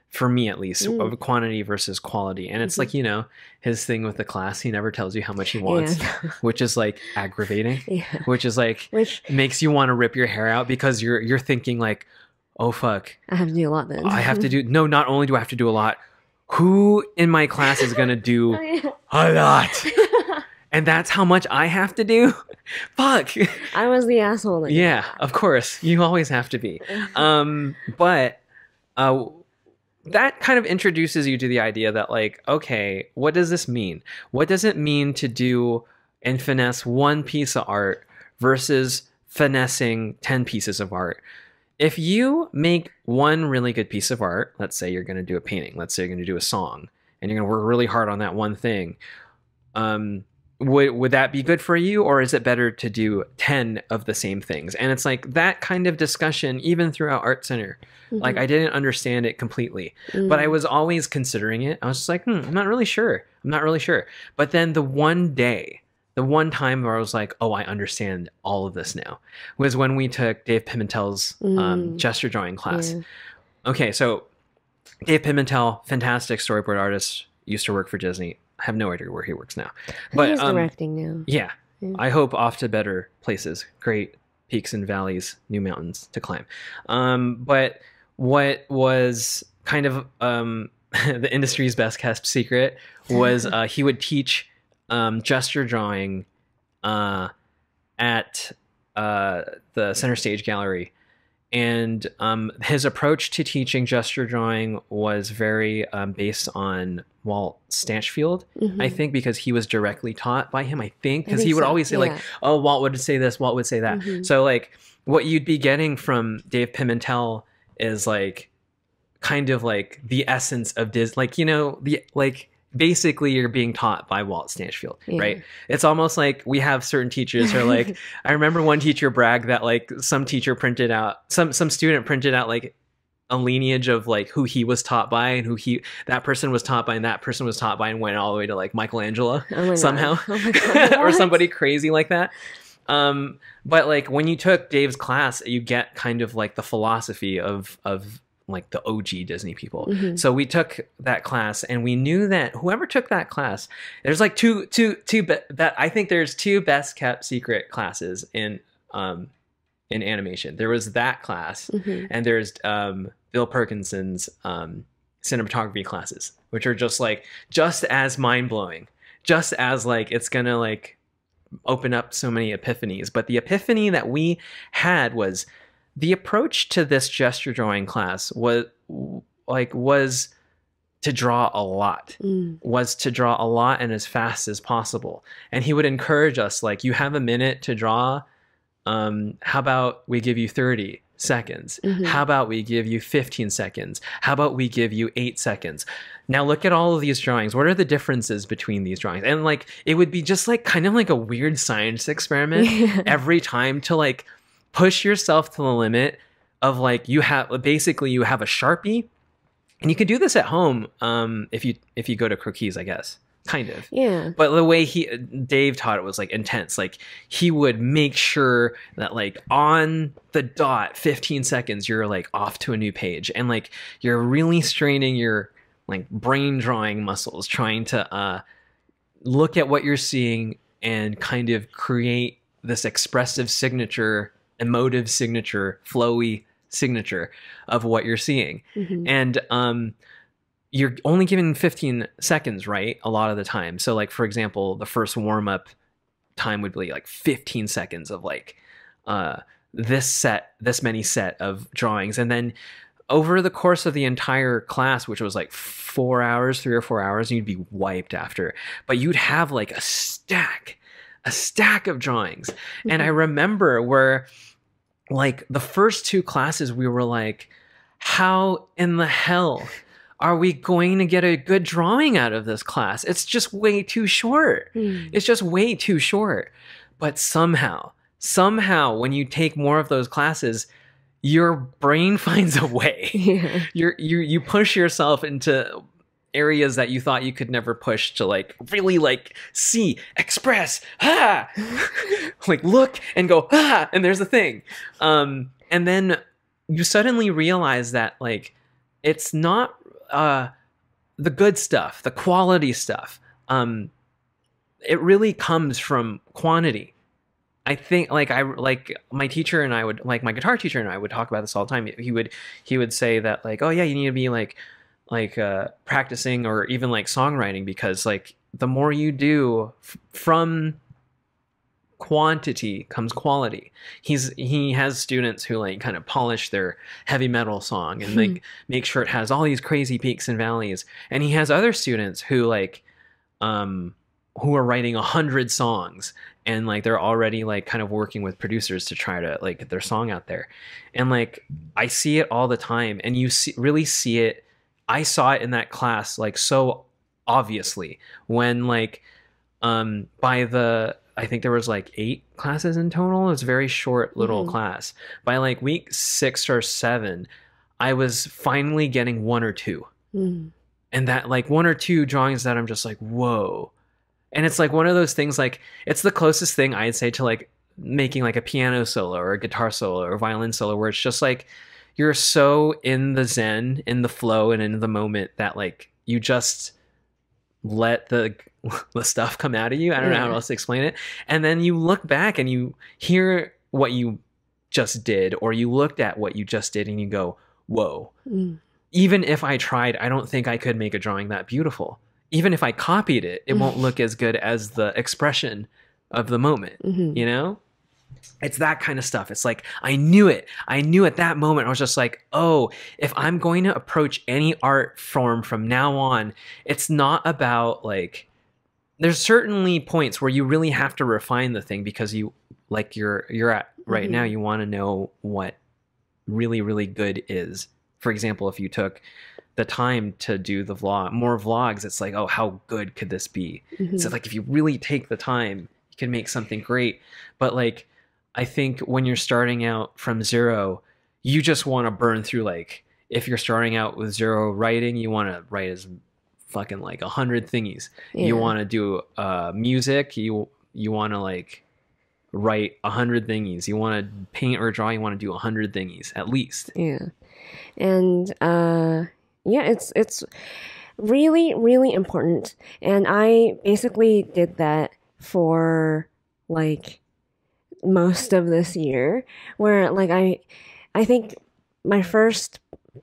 Speaker 1: For me, at least, of quantity versus quality. And it's like, you know, his thing with the class, he never tells you how much he wants, which is like aggravating, which is like, makes you want to rip your hair out because you're thinking like, oh, fuck.
Speaker 2: I have to do a lot then.
Speaker 1: I have to do, no, not only do I have to do a lot, who in my class is going to do a lot? And that's how much I have to do? Fuck.
Speaker 2: I was the asshole.
Speaker 1: Yeah, of course. You always have to be. But that kind of introduces you to the idea that like, okay, what does this mean? What does it mean to do and finesse one piece of art versus finessing 10 pieces of art? If you make one really good piece of art, let's say you're going to do a painting, let's say you're going to do a song, and you're going to work really hard on that one thing, would that be good for you, or is it better to do 10 of the same things? And it's like that kind of discussion even throughout Art Center. Like, I didn't understand it completely, but I was always considering it. I was just like, I'm not really sure. But then the one time where I was like, oh, I understand all of this now, was when we took Dave Pimentel's gesture drawing class. Okay, so Dave Pimentel, fantastic storyboard artist, used to work for Disney. I have no idea where he works now. But
Speaker 2: he's directing now.
Speaker 1: Yeah. I hope off to better places. Great peaks and valleys, new mountains to climb. But what was kind of the industry's best kept secret was he would teach gesture drawing at the Center Stage Gallery. And his approach to teaching gesture drawing was very based on Walt Stanchfield, I think, because he was directly taught by him, I think, because he would always say, like, oh, Walt would say this, Walt would say that. So, like, what you'd be getting from Dave Pimentel is, like, kind of, like, the essence of Disney, like, you know, the, like, basically you're being taught by Walt Stanchfield, right? It's almost like we have certain teachers who are like, I remember one teacher bragged that like some student printed out like a lineage of like who he was taught by and who that person was taught by and that person was taught by, and went all the way to like Michelangelo somehow. Or somebody crazy like that. But like when you took Dave's class, you get kind of like the philosophy of like the OG Disney people. So we took that class, and we knew that whoever took that class, there's like I think there's two best kept secret classes in animation. There was that class, and there's Bill Perkinson's cinematography classes, which are just as mind blowing, just as like it's gonna like open up so many epiphanies. But the epiphany that we had was the approach to this gesture drawing class was to draw a lot, and as fast as possible. And he would encourage us, like, you have a minute to draw. How about we give you 30 seconds? How about we give you 15 seconds? How about we give you 8 seconds? Now look at all of these drawings. What are the differences between these drawings? And like, it would be just like kind of like a weird science experiment every time to like push yourself to the limit of like, you have a Sharpie, and you could do this at home if you go to Croquis, I guess, kind of. Yeah. But the way Dave taught it was like intense. Like he would make sure that like on the dot 15 seconds you're like off to a new page, and like you're really straining your like brain drawing muscles, trying to look at what you're seeing and kind of create this expressive signature, emotive signature, flowy signature of what you're seeing. And you're only given 15 seconds, right? A lot of the time. So like, for example, the first warm-up time would be like 15 seconds of like this many set of drawings. And then over the course of the entire class, which was like 4 hours, 3 or 4 hours, you'd be wiped after. But you'd have like a stack of drawings. And I remember where like the first 2 classes, we were like, how in the hell are we going to get a good drawing out of this class? It's just way too short. It's just way too short. But somehow, when you take more of those classes, your brain finds a way. You push yourself into areas that you thought you could never push to like really like see, express, like look and go, and there's a thing. And then you suddenly realize that like, it's not the good stuff, the quality stuff. It really comes from quantity. I think like my teacher and I would, like my guitar teacher and I would talk about this all the time. He would say that like, oh yeah, you need to be like practicing or even like songwriting, because like the more you do from quantity comes quality. He has students who like kind of polish their heavy metal song and like make sure it has all these crazy peaks and valleys. And he has other students who like who are writing 100 songs, and like they're already like kind of working with producers to try to like get their song out there. And like I see it all the time, and you really see it. I saw it in that class like so obviously when like I think there was like 8 classes in total. It was a very short little class. By like week 6 or 7, I was finally getting 1 or 2. And that like 1 or 2 drawings that I'm just like, whoa. And it's like one of those things, like it's the closest thing I'd say to like making like a piano solo or a guitar solo or a violin solo, where it's just like you're so in the zen, in the flow, and in the moment that like you just let the stuff come out of you. I don't know how else to explain it. And then you look back and you hear what you just did, or you looked at what you just did and you go, whoa. Even if I tried, I don't think I could make a drawing that beautiful. Even if I copied it, it won't look as good as the expression of the moment, you know? It's that kind of stuff. It's like, I knew it. I knew at that moment, I was just like, oh, if I'm going to approach any art form from now on, it's not about like, there's certainly points where you really have to refine the thing, because you, like you're at right now, you want to know what really, really good is. For example, if you took the time to do the more vlogs, it's like, oh, how good could this be? So like, if you really take the time, you can make something great. But like, I think when you're starting out from 0, you just want to burn through, like, if you're starting out with 0 writing, you want to write as fucking like 100 thingies. You want to do music, you want to like write 100 thingies. You want to paint or draw, you want to do 100 thingies at least.
Speaker 2: And it's really, really important. And I basically did that for like most of this year, where like I think my first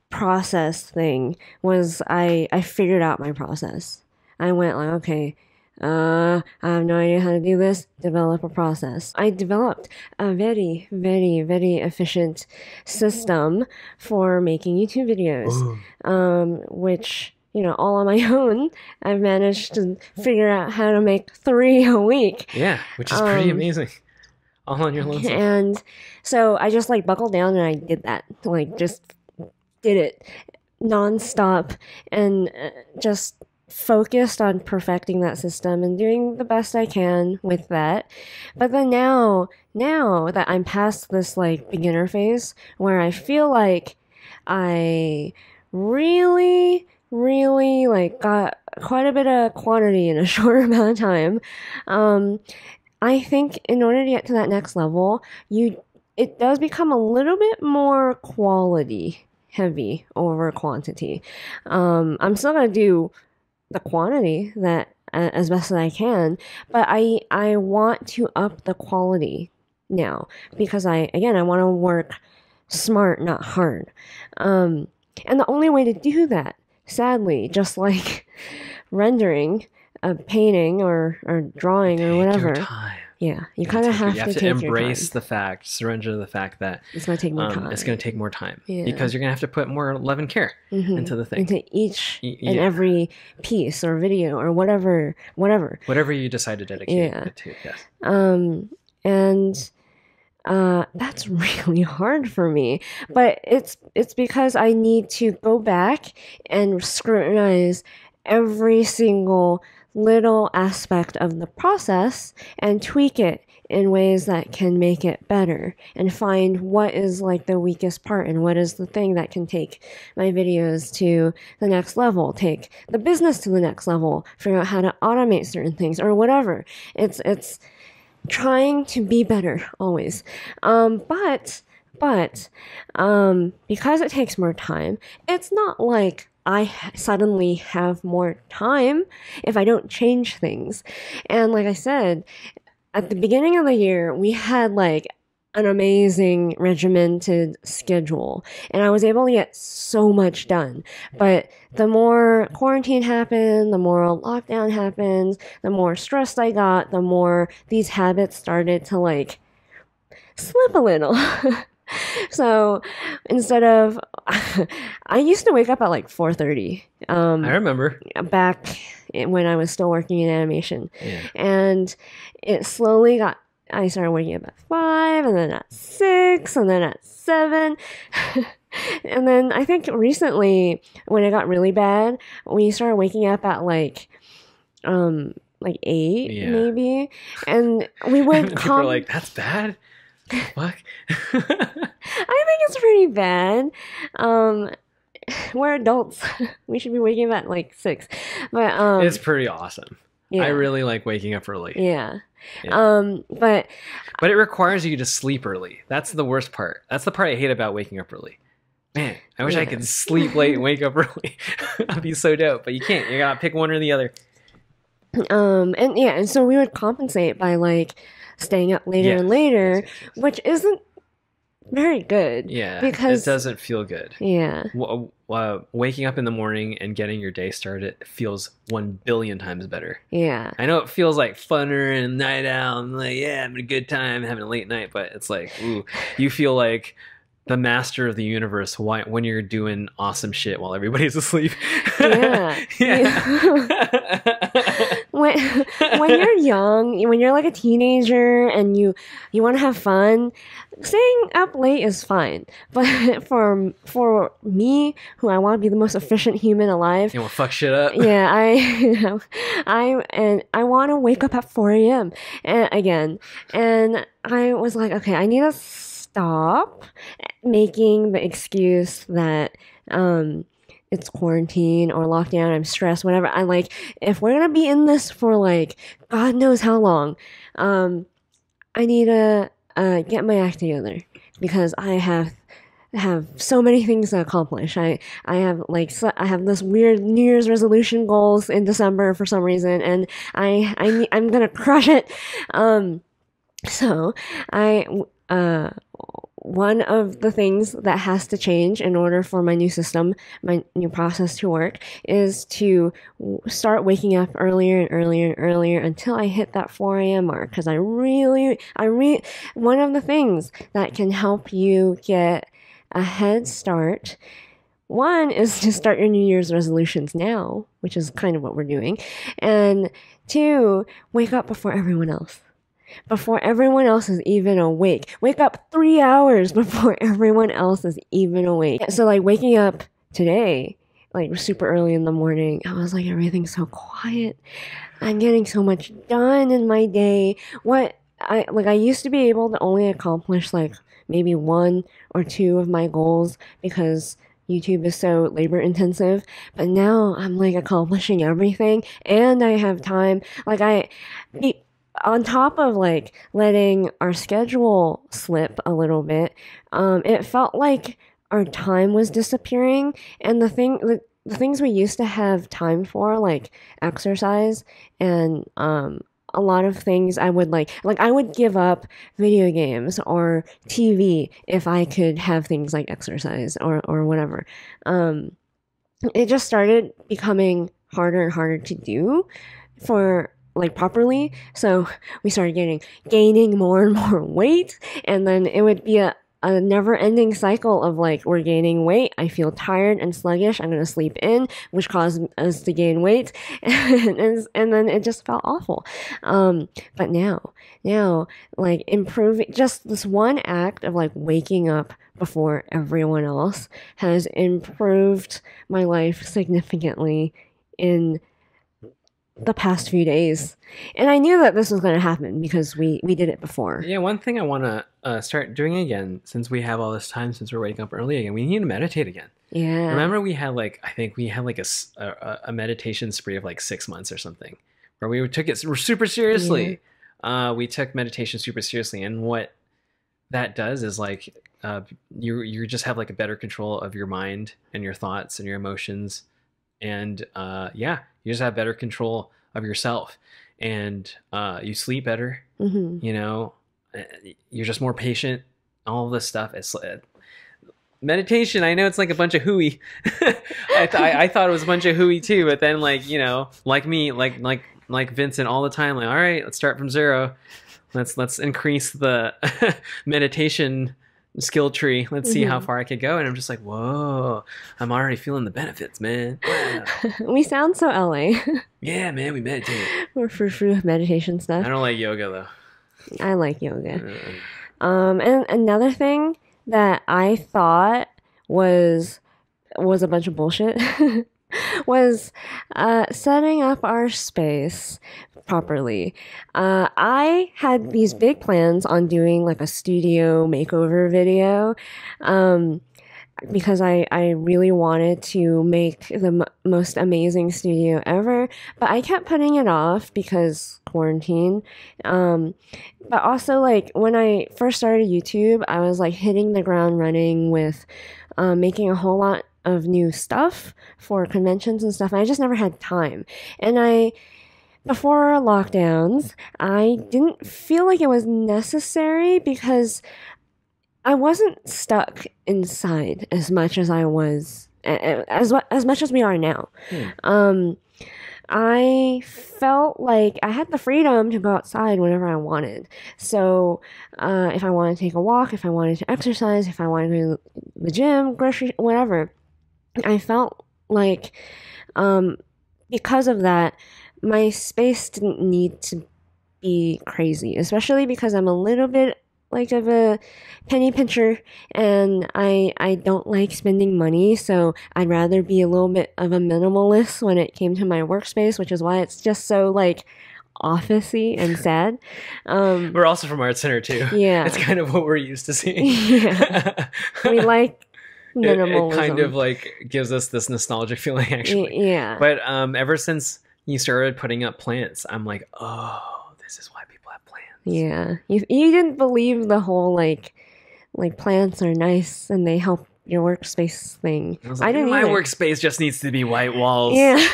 Speaker 2: process thing was I figured out my process. I went like, okay, I have no idea how to do this, develop a process. I developed a very, very, very efficient system for making YouTube videos, which, you know, all on my own, I've managed to figure out how to make 3 a week.
Speaker 1: Yeah, which is pretty amazing. All on your lonesome.
Speaker 2: And so I just like buckled down and I did that. Like just did it nonstop and just focused on perfecting that system and doing the best I can with that. But then now that I'm past this like beginner phase where I feel like I really like got quite a bit of quantity in a short amount of time, I think in order to get to that next level, it does become a little bit more quality heavy over quantity. I'm still going to do the quantity that as best as I can, but I want to up the quality now because I want to work smart, not hard. And the only way to do that, sadly, just like rendering a painting or drawing or whatever.
Speaker 1: Your time.
Speaker 2: Yeah, you kind of have to take
Speaker 1: embrace the fact, surrender to the fact that
Speaker 2: it's going to take more time.
Speaker 1: It's going to take more time because you're going to have to put more love and care into the thing,
Speaker 2: into each and every piece or video or whatever
Speaker 1: you decide to dedicate it to. Yes.
Speaker 2: And that's really hard for me, but it's because I need to go back and scrutinize every single little aspect of the process and tweak it in ways that can make it better and find what is like the weakest part and what is the thing that can take my videos to the next level, take the business to the next level, figure out how to automate certain things or whatever. It's trying to be better always. But because it takes more time, it's not like I suddenly have more time if I don't change things. And like I said, at the beginning of the year, we had like an amazing regimented schedule and I was able to get so much done. But the more quarantine happened, the more lockdown happens, the more stressed I got, the more these habits started to like slip a little. So instead of, I used to wake up at like 4:30.
Speaker 1: I remember
Speaker 2: back when I was still working in animation, and it slowly got. I started waking up at 5, and then at 6, and then at 7, and then I think recently when it got really bad, we started waking up at like 8 maybe, and we would
Speaker 1: people were like, "That's bad." Fuck.
Speaker 2: I think it's pretty bad. We're adults. We should be waking up at like 6. But
Speaker 1: it's pretty awesome. I really like waking up early.
Speaker 2: Yeah.
Speaker 1: But it requires you to sleep early. That's the worst part. That's the part I hate about waking up early. Man, I wish I could sleep late and wake up early. That'd be so dope. But you can't. You gotta pick one or the other.
Speaker 2: And so we would compensate by like staying up later and later, which isn't very good.
Speaker 1: Yeah,
Speaker 2: because
Speaker 1: it doesn't feel good.
Speaker 2: Yeah.
Speaker 1: Waking up in the morning and getting your day started feels 1 billion times better.
Speaker 2: Yeah.
Speaker 1: I know it feels like funner and night out. I'm like, I'm having a good time, having a late night, but it's like, ooh, you feel like the master of the universe when you're doing awesome shit while everybody's asleep.
Speaker 2: Yeah. When you're young, when you're like a teenager and you want to have fun, staying up late is fine. But for me, who I want to be the most efficient human alive,
Speaker 1: you want to fuck shit up.
Speaker 2: Yeah, I want to wake up at 4 a.m. again, and I was like, okay, I need to stop making the excuse that it's quarantine or lockdown, I'm stressed, whatever. I like, if we're gonna be in this for like God knows how long, I need to get my act together because I have so many things to accomplish. I have this weird New Year's resolution goals in December for some reason, and I'm gonna crush it. So one of the things that has to change in order for my new system, my new process to work, is to start waking up earlier and earlier and earlier until I hit that 4 a.m. mark. Because one of the things that can help you get a head start, one is to start your New Year's resolutions now, which is kind of what we're doing. And 2, wake up before everyone else. Before everyone else is even awake. Wake up 3 hours before everyone else is even awake. So like waking up today, like super early in the morning, I was like, everything's so quiet. I'm getting so much done in my day. I used to be able to only accomplish like maybe 1 or 2 of my goals because YouTube is so labor intensive, but now I'm like accomplishing everything and I have time. On top of like letting our schedule slip a little bit, it felt like our time was disappearing, and the things we used to have time for, like exercise and a lot of things, I would like I would give up video games or TV if I could have things like exercise or whatever. It just started becoming harder and harder to do for like properly. So we started gaining more and more weight, and then it would be a never-ending cycle of like, we're gaining weight, I feel tired and sluggish, I'm gonna sleep in, which caused us to gain weight, and then it just felt awful. But now, like improving, just this one act of like waking up before everyone else has improved my life significantly in the past few days. And I knew that this was going to happen because we did it before.
Speaker 1: Yeah, one thing I want to start doing again, since we have all this time, since we're waking up early again, we need to meditate again.
Speaker 2: Yeah.
Speaker 1: Remember we had like, I think we had like a meditation spree of like 6 months or something, where we took it super seriously. Yeah. We took meditation super seriously, and what that does is like, you just have like a better control of your mind and your thoughts and your emotions. And yeah, you just have better control of yourself, and you sleep better.
Speaker 2: Mm-hmm.
Speaker 1: You know, you're just more patient. All of this stuff. It's meditation. I know it's like a bunch of hooey. I thought it was a bunch of hooey too, but then like, you know, like me, like Vincent all the time. Like, all right, let's start from zero. Let's increase the meditation skill tree. Let's see how far I could go. And I'm just like, whoa, I'm already feeling the benefits, man. Wow.
Speaker 2: We sound so LA.
Speaker 1: Yeah, man, we meditate.
Speaker 2: We're frou-frou meditation stuff.
Speaker 1: I don't like yoga though.
Speaker 2: I like yoga. And another thing that I thought was a bunch of bullshit was setting up our space properly. I had these big plans on doing like a studio makeover video, because I really wanted to make the most amazing studio ever, but I kept putting it off because quarantine. But also, like, when I first started YouTube, I was like hitting the ground running with making a whole lot of new stuff for conventions and stuff, and I just never had time. And before lockdowns, I didn't feel like it was necessary because I wasn't stuck inside as much as I was, as much as we are now. I felt like I had the freedom to go outside whenever I wanted. So if I wanted to take a walk, if I wanted to exercise, if I wanted to go to the gym, grocery, whatever, I felt like because of that, my space didn't need to be crazy, especially because I'm a little bit like of a penny pincher, and I don't like spending money, so I'd rather be a little bit of a minimalist when it came to my workspace, which is why it's just so like office-y and sad.
Speaker 1: We're also from Art Center too.
Speaker 2: Yeah.
Speaker 1: It's kind of what we're used to seeing.
Speaker 2: Yeah. We like minimalism.
Speaker 1: It kind of like gives us this nostalgic feeling, actually.
Speaker 2: Yeah.
Speaker 1: But ever since you started putting up plants, I'm like, oh, this is why people have plants.
Speaker 2: Yeah. You didn't believe the whole like plants are nice and they help your workspace thing.
Speaker 1: I was like, my workspace just needs to be white walls.
Speaker 2: Yeah.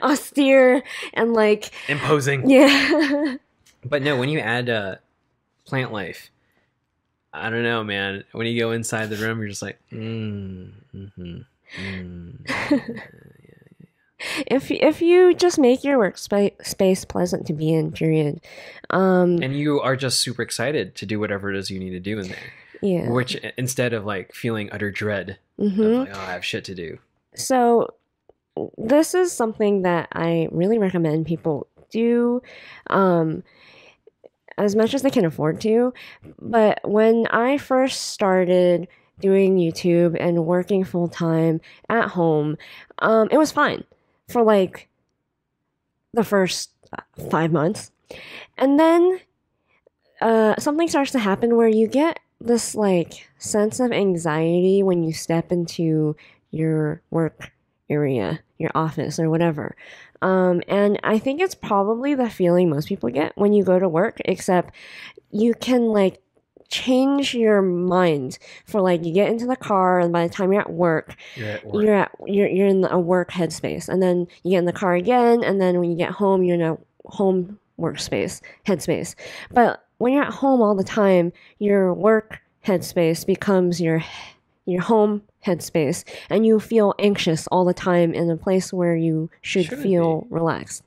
Speaker 2: Austere and like
Speaker 1: imposing.
Speaker 2: Yeah.
Speaker 1: But no, when you add plant life, I don't know, man. When you go inside the room, you're just like,
Speaker 2: If you just make your workspace pleasant to be in, period.
Speaker 1: And you are just super excited to do whatever it is you need to do in there.
Speaker 2: Yeah.
Speaker 1: Which, instead of like feeling utter dread of like, oh, I have shit to do. So
Speaker 2: this is something that I really recommend people do, as much as they can afford to. But when I first started doing YouTube and working full time at home, it was fine for like the first 5 months. And then something starts to happen where you get this like sense of anxiety when you step into your work area, your office or whatever. And I think it's probably the feeling most people get when you go to work, except you can like change your mind for like, you get into the car and by the time you're at work, you're in a work headspace, and then you get in the car again, and then when you get home, you're in a home workspace headspace. But when you're at home all the time, your work headspace becomes your home headspace, and you feel anxious all the time in a place where you should feel relaxed.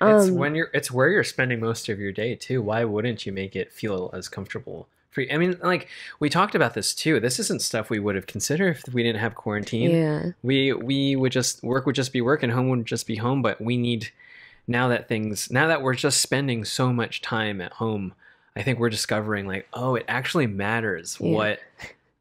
Speaker 1: It's where you're spending most of your day too. Why wouldn't you make it feel as comfortable for you? I mean, like, we talked about this too. This isn't stuff we would have considered if we didn't have quarantine.
Speaker 2: Yeah.
Speaker 1: We would just work would just be work and home would just be home. But we need now that we're just spending so much time at home, I think we're discovering like, oh, it actually matters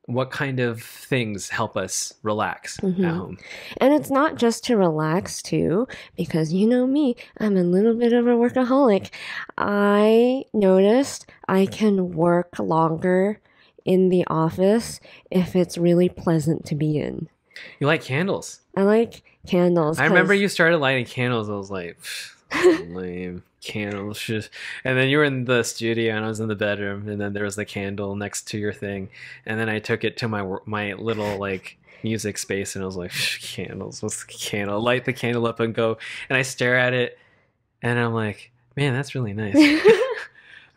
Speaker 1: what kind of things help us relax at home.
Speaker 2: And it's not just to relax too, because you know me, I'm a little bit of a workaholic. I noticed I can work longer in the office if it's really pleasant to be in.
Speaker 1: You like candles?
Speaker 2: I like candles.
Speaker 1: I remember you started lighting candles. I was like, lame. Candles just, and then you were in the studio and I was in the bedroom, and then there was the candle next to your thing, and then I took it to my little like music space, and I was like, candles, what's the candle? Light the candle up and go, and I stare at it and I'm like, man, that's really nice.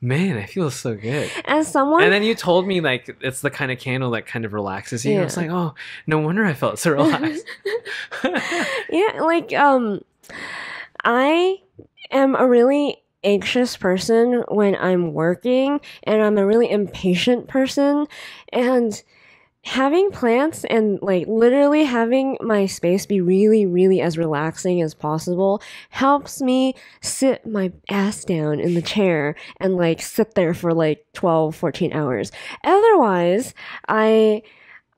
Speaker 1: Man, I feel so good. And then you told me like it's the kind of candle that kind of relaxes you. I was like, oh, no wonder I felt so relaxed.
Speaker 2: Yeah, like I am a really anxious person when I'm working, and I'm a really impatient person, and having plants and like literally having my space be really, really as relaxing as possible helps me sit my ass down in the chair and like sit there for like 12, 14 hours. Otherwise, I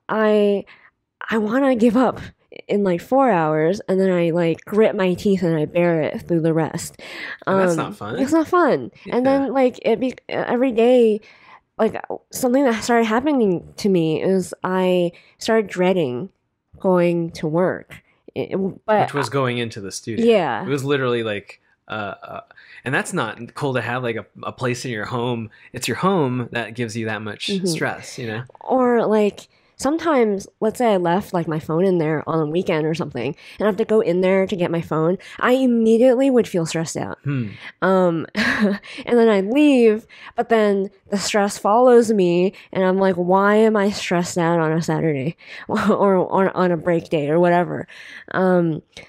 Speaker 2: want to give up in like 4 hours, and then I like grit my teeth and I bear it through the rest.
Speaker 1: That's not fun.
Speaker 2: It's not fun. Yeah. And then like every day, like something that started happening to me is I started dreading going to work. Which
Speaker 1: was going into the studio.
Speaker 2: Yeah.
Speaker 1: It was literally like, and that's not cool to have like a place in your home. It's your home that gives you that much stress, you know? Or
Speaker 2: like, sometimes, let's say I left like my phone in there on a weekend or something, and I have to go in there to get my phone, I immediately would feel stressed out. And then I leave, but then the stress follows me, and I'm like, why am I stressed out on a Saturday or on a break day or whatever?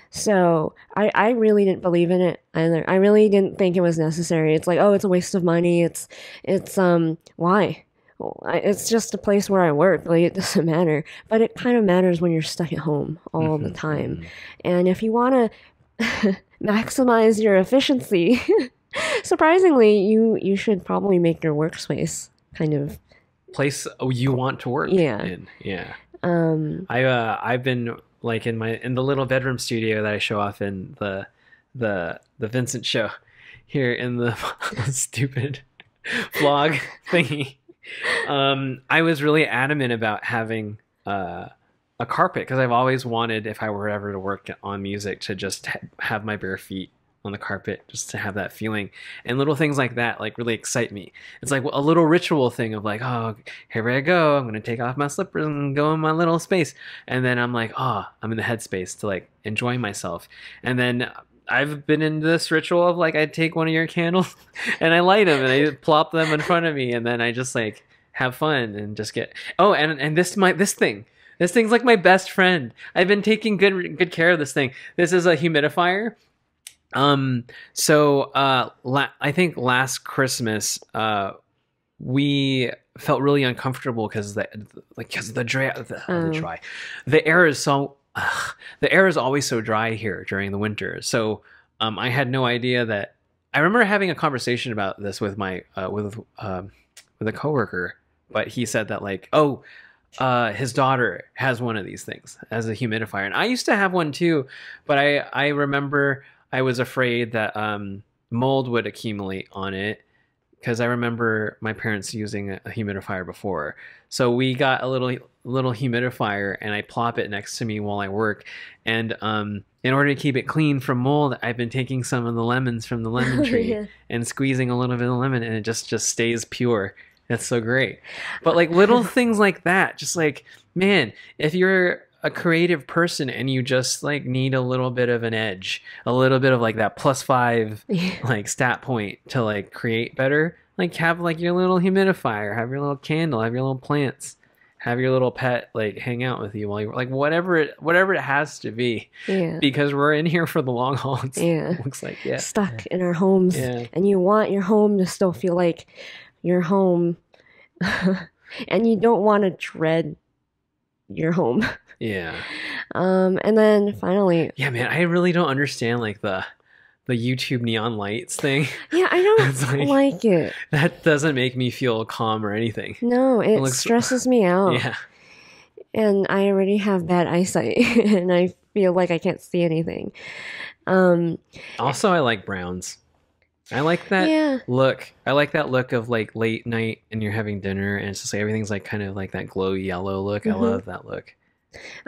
Speaker 2: So I really didn't believe in it either. I really didn't think it was necessary. It's like, oh, it's a waste of money. It's why? It's just a place where I work. Like, it doesn't matter. But it kind of matters when you're stuck at home all the time. And if you want to maximize your efficiency, surprisingly, you should probably make your workspace kind of
Speaker 1: place you want to work in. Yeah. I've been like in the little bedroom studio that I show off in the Vincent show here in the stupid vlog thingy. I was really adamant about having a carpet, because I've always wanted, if I were ever to work on music, to just have my bare feet on the carpet, just to have that feeling. And little things like that like really excite me. It's like a little ritual thing of like, oh, here I go, I'm gonna take off my slippers and go in my little space, and then I'm like, oh, I'm in the headspace to like enjoy myself. And then I've been in this ritual of like, I take one of your candles and I light them and I plop them in front of me, and then I just like have fun and just get, oh, and this thing's like my best friend. I've been taking good care of this thing. This is a humidifier. I think last Christmas, we felt really uncomfortable because the air is so. The air is always so dry here during the winter. So I had no idea that. I remember having a conversation about this with my with a coworker, but he said that like, his daughter has one of these things as a humidifier, and I used to have one too, but I remember I was afraid that mold would accumulate on it, because I remember my parents using a humidifier before. So we got a little humidifier, and I plop it next to me while I work. And in order to keep it clean from mold, I've been taking some of the lemons from the lemon tree and squeezing a little bit of lemon, and it just stays pure. That's so great. But like little things like that, just like, man, if you're a creative person and you just like need a little bit of an edge, a little bit of like that +5 like stat point to like create better, like have like your little humidifier, have your little candle, have your little plants, have your little pet like hang out with you while you're like whatever it has to be.
Speaker 2: Yeah.
Speaker 1: Because we're in here for the long haul. It looks like
Speaker 2: stuck in our homes, and you want your home to still feel like your home, and you don't want to dread your home.
Speaker 1: Yeah.
Speaker 2: And then finally,
Speaker 1: yeah, man, I really don't understand like the YouTube neon lights thing.
Speaker 2: Yeah, I don't like it.
Speaker 1: That doesn't make me feel calm or anything.
Speaker 2: No, it stresses me out.
Speaker 1: Yeah.
Speaker 2: And I already have bad eyesight, and I feel like I can't see anything.
Speaker 1: Also, I like browns. I like that look. I like that look of like late night and you're having dinner and it's just like everything's like kind of like that glow yellow look. I love that look.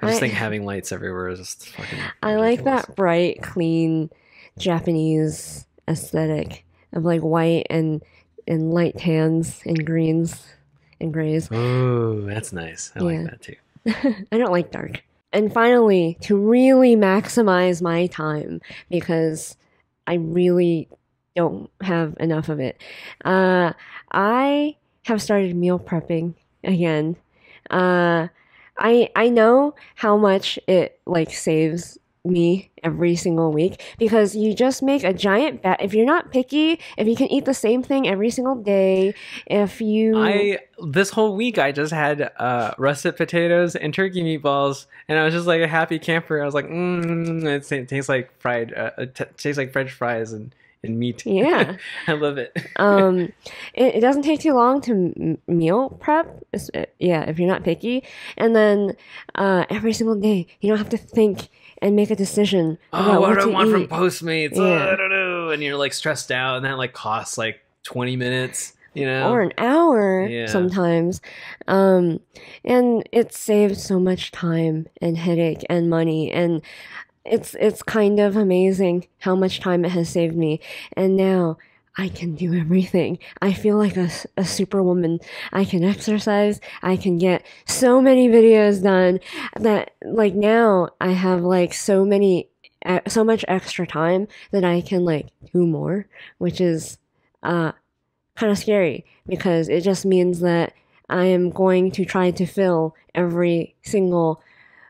Speaker 1: I just think having lights everywhere is just fucking ridiculous.
Speaker 2: I like that bright, clean Japanese aesthetic of like white and light tans and greens and grays.
Speaker 1: Oh, that's nice. I like that too.
Speaker 2: I don't like dark. And finally, to really maximize my time, because I really don't have enough of it, I have started meal prepping again. I know how much it like saves me every single week, because you just make a giant bat. If you're not picky, if you can eat the same thing every single day,
Speaker 1: this whole week I just had russet potatoes and turkey meatballs, and I was just like a happy camper. I was like, it tastes like tastes like French fries and meat.
Speaker 2: Yeah.
Speaker 1: I love it.
Speaker 2: It doesn't take too long to meal prep. If you're not picky. And then every single day, you don't have to think and make a decision about
Speaker 1: what
Speaker 2: to
Speaker 1: do I want
Speaker 2: eat
Speaker 1: from Postmates? I don't know. And you're like stressed out, and that like costs like 20 minutes, you know?
Speaker 2: Or an hour sometimes. And it saves so much time and headache and money, and it's kind of amazing how much time it has saved me. And now I can do everything. I feel like a superwoman. I can exercise. I can get so many videos done that like now I have like so much extra time that I can like do more, which is kind of scary, because it just means that I am going to try to fill every single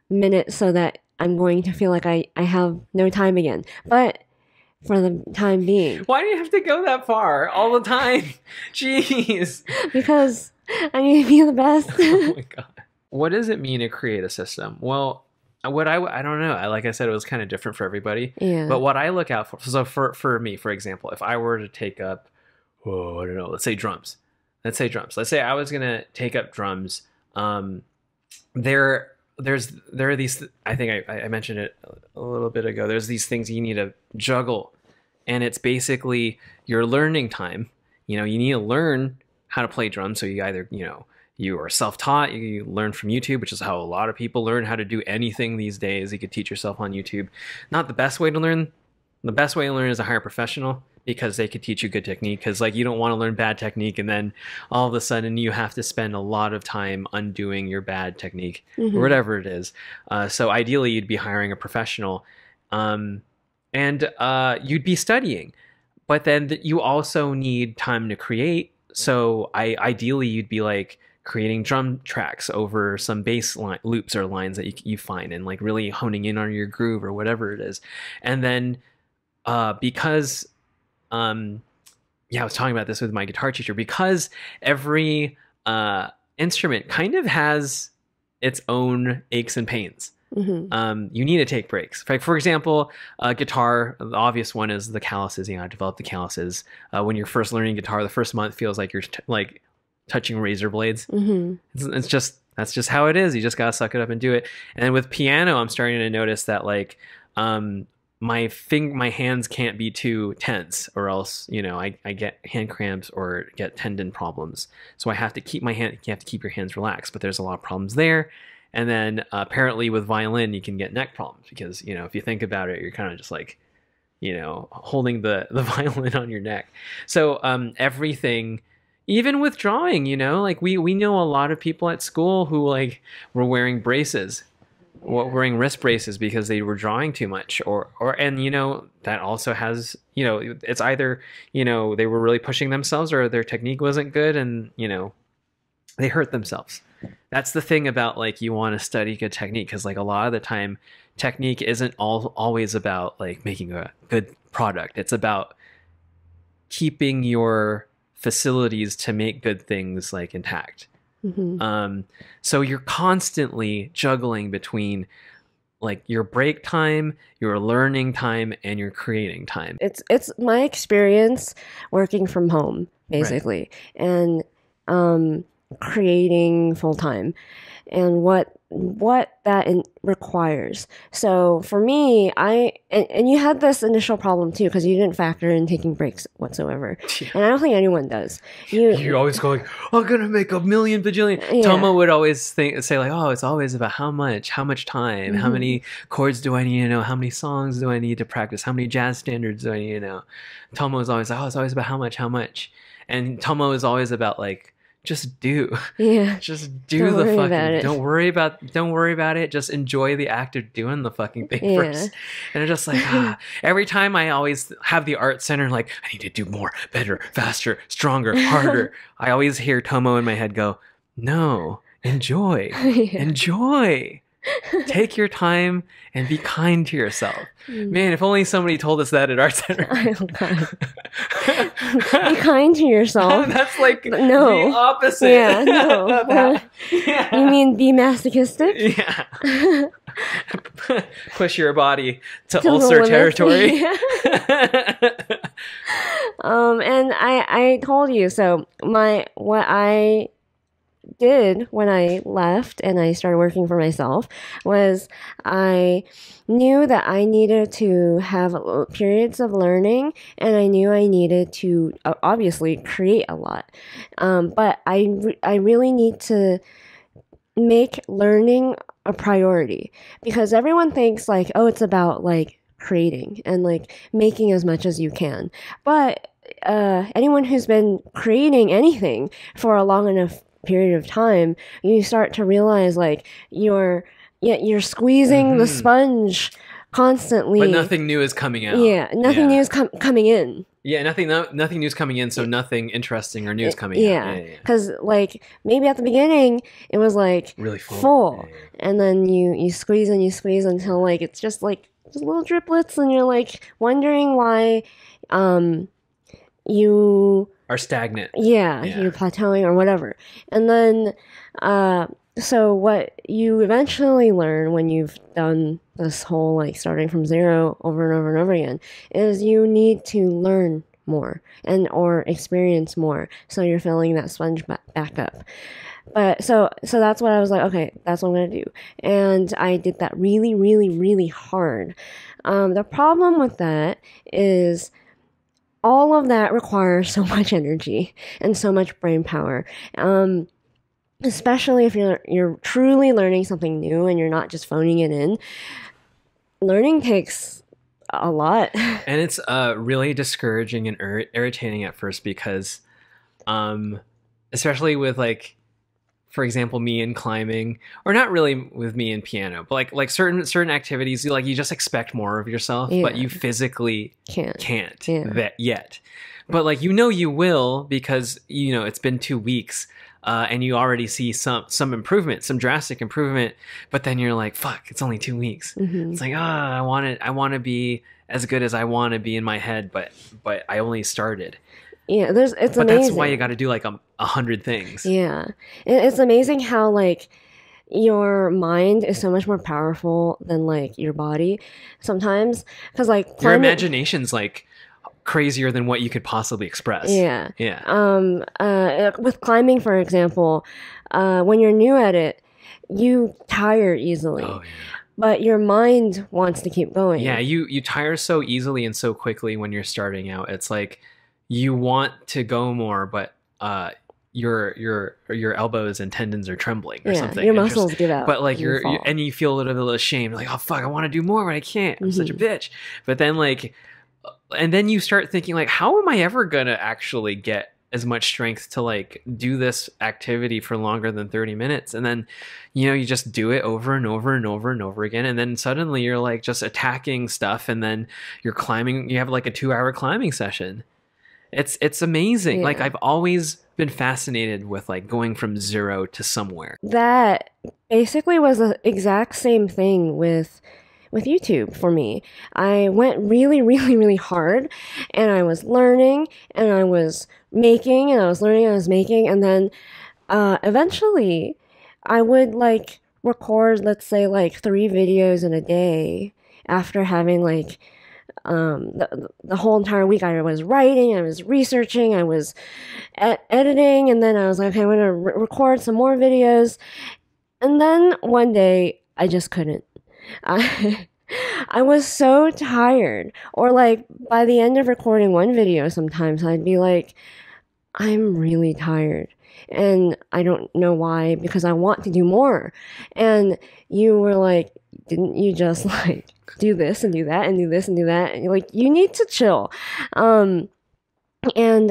Speaker 2: minute so that I'm going to feel like I have no time again. But for the time being.
Speaker 1: Why do you have to go that far all the time? Jeez.
Speaker 2: Because I need to be the best.
Speaker 1: Oh my God. What does it mean to create a system? Well, I don't know. Like I said, it was kind of different for everybody.
Speaker 2: Yeah.
Speaker 1: But what I look out for, so for me, for example, if I were to take up, I don't know, let's say drums. Let's say I was going to take up drums. There are these, I think I mentioned it a little bit ago. There's these things you need to juggle, and it's basically your learning time. You know, you need to learn how to play drums. So you either, you are self-taught, you learn from YouTube, which is how a lot of people learn how to do anything these days. You could teach yourself on YouTube. Not the best way to learn. The best way to learn is to hire a professional, because they could teach you good technique, because like you don't want to learn bad technique and then all of a sudden you have to spend a lot of time undoing your bad technique or whatever it is. So ideally you'd be hiring a professional, and you'd be studying, but then you also need time to create. So ideally you'd be like creating drum tracks over some bass loops or lines that you find, and like really honing in on your groove or whatever it is. And then because I was talking about this with my guitar teacher, because every instrument kind of has its own aches and pains. You need to take breaks. Like, for example, guitar, the obvious one is the calluses. You know, develop the calluses. When you're first learning guitar, the first month feels like you're like touching razor blades. That's just how it is. You just gotta suck it up and do it. And with piano, I'm starting to notice that like my hands can't be too tense, or else I get hand cramps or get tendon problems. So I have to keep you have to keep your hands relaxed, but there's a lot of problems there. And then apparently with violin you can get neck problems, because if you think about it, you're kind of just like holding the violin on your neck. So everything even with drawing, you know, like we know a lot of people at school who like were wearing braces, wearing wrist braces because they were drawing too much, and you know, that also has, you know, it's either, you know, they were really pushing themselves or their technique wasn't good, and you know, they hurt themselves. That's the thing about like, you want to study good technique, because like a lot of the time technique isn't always about like making a good product. It's about keeping your facilities to make good things like intact. So you're constantly juggling between like your break time, your learning time, and your creating time.
Speaker 2: It's my experience working from home basically, right. And creating full time, and what that requires. So for me, and you had this initial problem too, because you didn't factor in taking breaks whatsoever. Yeah. And I don't think anyone does. You
Speaker 1: always go like, I'm gonna make a million bajillion. Yeah. Tomo would always say like, oh, it's always about how much time, how many chords do I need to know, how many songs do I need to practice, how many jazz standards do I need to know. Tomo is always like, oh, it's always about how much. And Tomo is always about like, just do. Yeah. Just do the fucking. Don't worry about it. Just enjoy the act of doing the fucking thing first. And it's just like, every time I always have the art center, like, I need to do more, better, faster, stronger, harder. I always hear Tomo in my head go, no, enjoy. Enjoy. Take your time and be kind to yourself. Man, if only somebody told us that at Art Center.
Speaker 2: Be kind to yourself.
Speaker 1: That's like the opposite.
Speaker 2: Yeah, no. You mean be masochistic?
Speaker 1: Yeah. Push your body to ulcer territory.
Speaker 2: And I told you, so what I did when I left and I started working for myself was I knew that I needed to have periods of learning, and I knew I needed to obviously create a lot. But I really need to make learning a priority, because everyone thinks like, oh, it's about like creating and like making as much as you can. But anyone who's been creating anything for a long enough period of time, you start to realize like you're squeezing the sponge constantly,
Speaker 1: but nothing new is coming out.
Speaker 2: Nothing new is coming in.
Speaker 1: Nothing new is coming in, so nothing interesting or new is coming out.
Speaker 2: Because like maybe at the beginning it was like
Speaker 1: really full.
Speaker 2: And then you squeeze until like it's just little driplets, and you're like wondering why you
Speaker 1: are stagnant.
Speaker 2: You're plateauing or whatever. And then so what you eventually learn when you've done this whole like starting from zero over and over and over again is you need to learn more or experience more, so you're filling that sponge back up. But so that's what I was like, okay, that's what I'm gonna do. And I did that really, really, really hard. The problem with that is all of that requires so much energy and so much brain power. Especially if you're truly learning something new and you're not just phoning it in. Learning takes a lot.
Speaker 1: And it's really discouraging and irritating at first, because especially with like, for example, me in climbing, or not really with me in piano, but like certain activities, you just expect more of yourself, but you physically can't that yet. But like, you will, because it's been 2 weeks, and you already see some improvement, some drastic improvement. But then you're like, fuck, it's only 2 weeks. It's like, I want to be as good as I want to be in my head, but I only started.
Speaker 2: Yeah, it's amazing.
Speaker 1: That's why you got to do like 100 things.
Speaker 2: Yeah, it's amazing how like your mind is so much more powerful than like your body sometimes, because like
Speaker 1: your imagination's like crazier than what you could possibly express.
Speaker 2: Yeah. With climbing, for example, when you're new at it, you tire easily. Oh, yeah. But your mind wants to keep going.
Speaker 1: Yeah, you tire so easily and so quickly when you're starting out. It's like you want to go more, but your elbows and tendons are trembling or something.
Speaker 2: Your muscles give out.
Speaker 1: But like and you feel a little bit ashamed, like, oh fuck, I want to do more, but I can't. I'm such a bitch. But then like, and then you start thinking like, how am I ever gonna actually get as much strength to like do this activity for longer than 30 minutes. And then, you know, you just do it over and over and over and over again. And then suddenly you're like just attacking stuff. And then you're climbing, you have like a 2-hour climbing session. It's amazing. Like I've always been fascinated with like going from zero to somewhere.
Speaker 2: That basically was the exact same thing with YouTube for me. I went really, really, really hard, and I was learning, and I was making, and I was learning, and I was making, and then eventually I would like record, let's say, like 3 videos in a day after having like the whole entire week I was writing, I was researching, I was editing, and then I was like, okay, I'm gonna record some more videos, and then one day I just couldn't. I was so tired. Or like by the end of recording one video, sometimes I'd be like, I'm really tired. And I don't know why, because I want to do more. And you were like, didn't you just like do this and do that and do this and do that? And you're like, you need to chill. And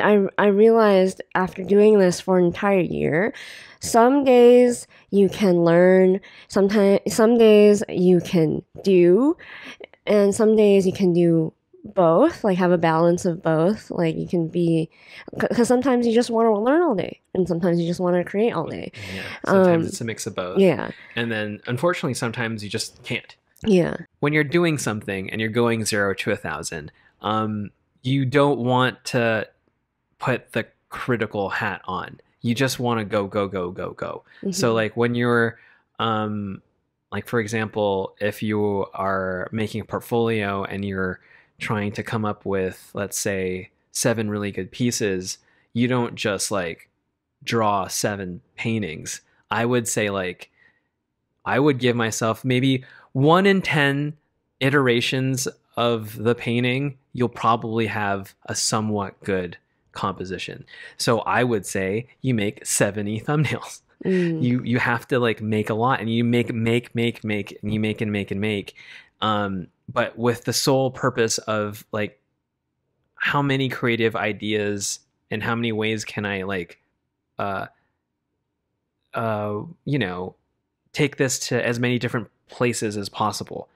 Speaker 2: I realized after doing this for an entire year, some days you can learn, some days you can do, and some days you can do both, like have a balance of both. Like you can be, because sometimes you just want to learn all day, and sometimes you just want to create all day.
Speaker 1: Yeah, sometimes it's a mix of both.
Speaker 2: Yeah.
Speaker 1: And then unfortunately, sometimes you just can't.
Speaker 2: Yeah.
Speaker 1: When you're doing something and you're going 0 to 1,000, you don't want to put the critical hat on. You just want to go, go, go, go, go. Mm-hmm. So like when you're, like for example, if you are making a portfolio and you're trying to come up with, let's say, 7 really good pieces, you don't just like draw 7 paintings. I would say like, I would give myself maybe 1 in 10 iterations of the painting, you'll probably have a somewhat good composition. So I would say you make 70 thumbnails. You have to like make a lot, and you make, and you make and make and make. But with the sole purpose of like, how many creative ideas and how many ways can I like, you know, take this to as many different places as possible.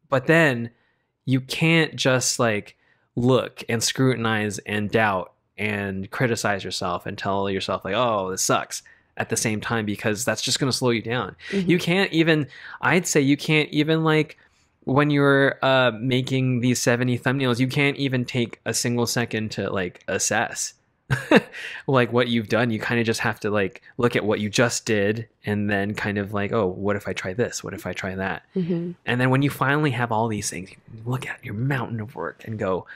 Speaker 1: But then you can't just like look and scrutinize and doubt and criticize yourself and tell yourself like, oh, this sucks at the same time, because that's just going to slow you down. Mm-hmm. You can't even, I'd say you can't even like, when you're making these 70 thumbnails, you can't even take a single second to like assess like what you've done. You kind of just have to like look at what you just did, and then kind of like, oh, what if I try this? What if I try that? Mm-hmm. And then when you finally have all these things, you look at your mountain of work and go,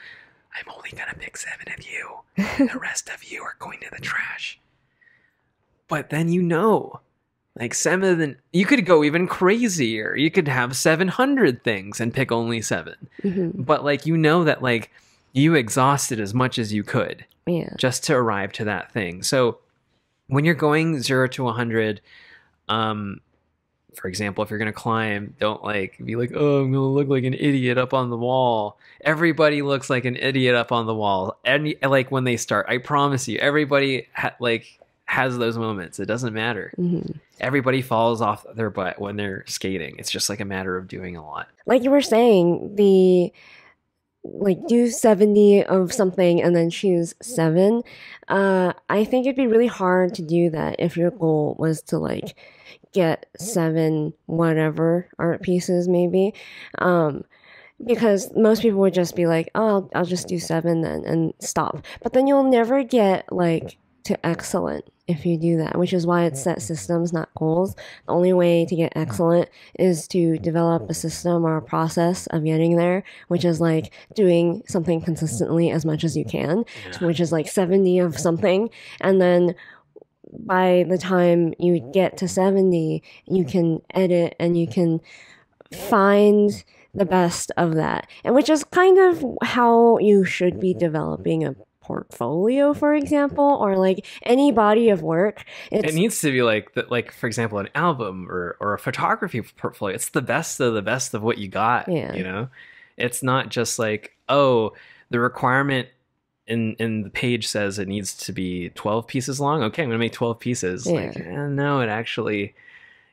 Speaker 1: I'm only going to pick 7 of you. And the rest of you are going to the trash. But then, you know, like 7, you could go even crazier. You could have 700 things and pick only 7. Mm-hmm. But like, you know that like you exhausted as much as you could just to arrive to that thing. So when you're going 0 to 100, for example, if you're going to climb, don't like be like, oh, I'm going to look like an idiot up on the wall. Everybody looks like an idiot up on the wall. And like when they start, I promise you, everybody has those moments. It doesn't matter. Mm-hmm. Everybody falls off their butt when they're skating. It's just like a matter of doing a lot.
Speaker 2: Like you were saying, do 70 of something and then choose 7. I think it'd be really hard to do that if your goal was to like get 7 whatever art pieces maybe. Because most people would just be like, oh, I'll just do 7 then and stop. But then you'll never get like to excellent if you do that, which is why it's set systems, not goals. The only way to get excellent is to develop a system or a process of getting there, which is like doing something consistently as much as you can, which is like 70 of something. And then by the time you get to 70, you can edit and you can find the best of that. And which is kind of how you should be developing a portfolio, for example, or like any body of work.
Speaker 1: It needs to be like for example, an album or a photography portfolio. It's the best of what you got. You know, it's not just like, oh, the requirement in the page says it needs to be 12 pieces long. Okay, I'm gonna make 12 pieces. Like, no, it actually,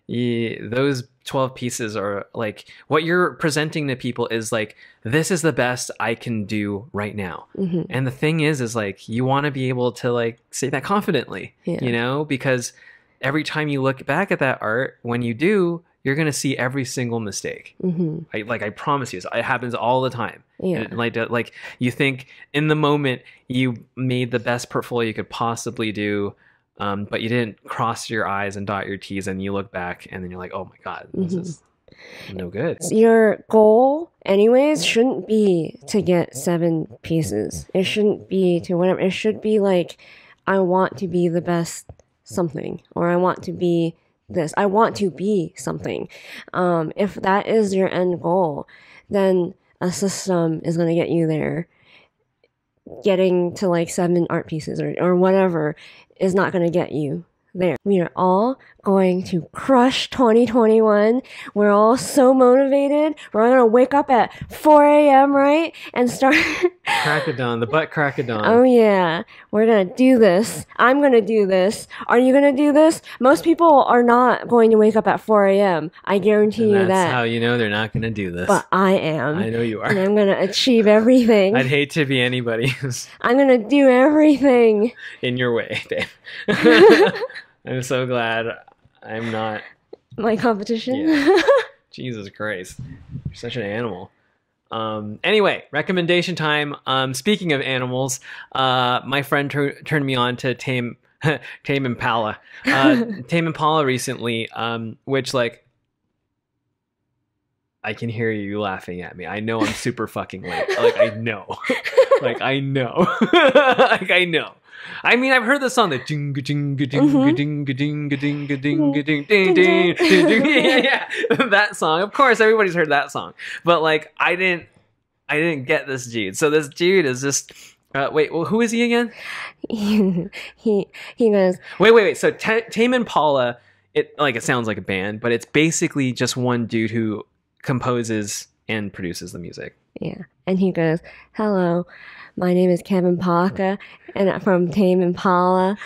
Speaker 1: those 12 pieces are like, what you're presenting to people is like, this is the best I can do right now. And the thing is like, you want to be able to like say that confidently, you know, because every time you look back at that art, when you do, you're going to see every single mistake. I promise you, it happens all the time. And like you think in the moment you made the best portfolio you could possibly do, but you didn't cross your I's and dot your T's, and you look back and then you're like, oh my God, this is no good.
Speaker 2: Your goal anyways shouldn't be to get 7 pieces. It shouldn't be to whatever. It should be like, I want to be the best something, or I want to be this. I want to be something. If that is your end goal, then a system is going to get you there. Getting to like 7 art pieces or whatever is not going to get you there. We are all going to crush 2021. We're all so motivated. We're all going to wake up at 4 a.m., right? And start...
Speaker 1: Crack of dawn, the butt crack of dawn.
Speaker 2: Oh, yeah. We're going to do this. I'm going to do this. Are you going to do this? Most people are not going to wake up at 4 a.m. I guarantee you that.
Speaker 1: That's how you know they're not going to do this.
Speaker 2: But I am.
Speaker 1: I know you are.
Speaker 2: And I'm going to achieve everything.
Speaker 1: I'd hate to be anybody
Speaker 2: I'm going to do everything.
Speaker 1: in your way, Dave. I'm so glad I'm not
Speaker 2: my competition.
Speaker 1: Yeah. Jesus Christ, you're such an animal. Anyway, recommendation time. Speaking of animals, my friend turned me on to Tame Impala. Tame Impala recently, which like, I can hear you laughing at me. I know I'm super fucking late. Like I know. Like I know. Like I know. I mean, I've heard the song, the ding ding ding ding ding ding ding ding ding ding ding. Yeah, that song. Of course, everybody's heard that song. But like, I didn't get this dude. So this dude is just. Wait, well, who is he again?
Speaker 2: He goes.
Speaker 1: Wait. So Tame Impala, it sounds like a band, but it's basically just one dude who composes and produces the music.
Speaker 2: Yeah, and he goes, "Hello, my name is Kevin Parker, and I'm from Tame Impala."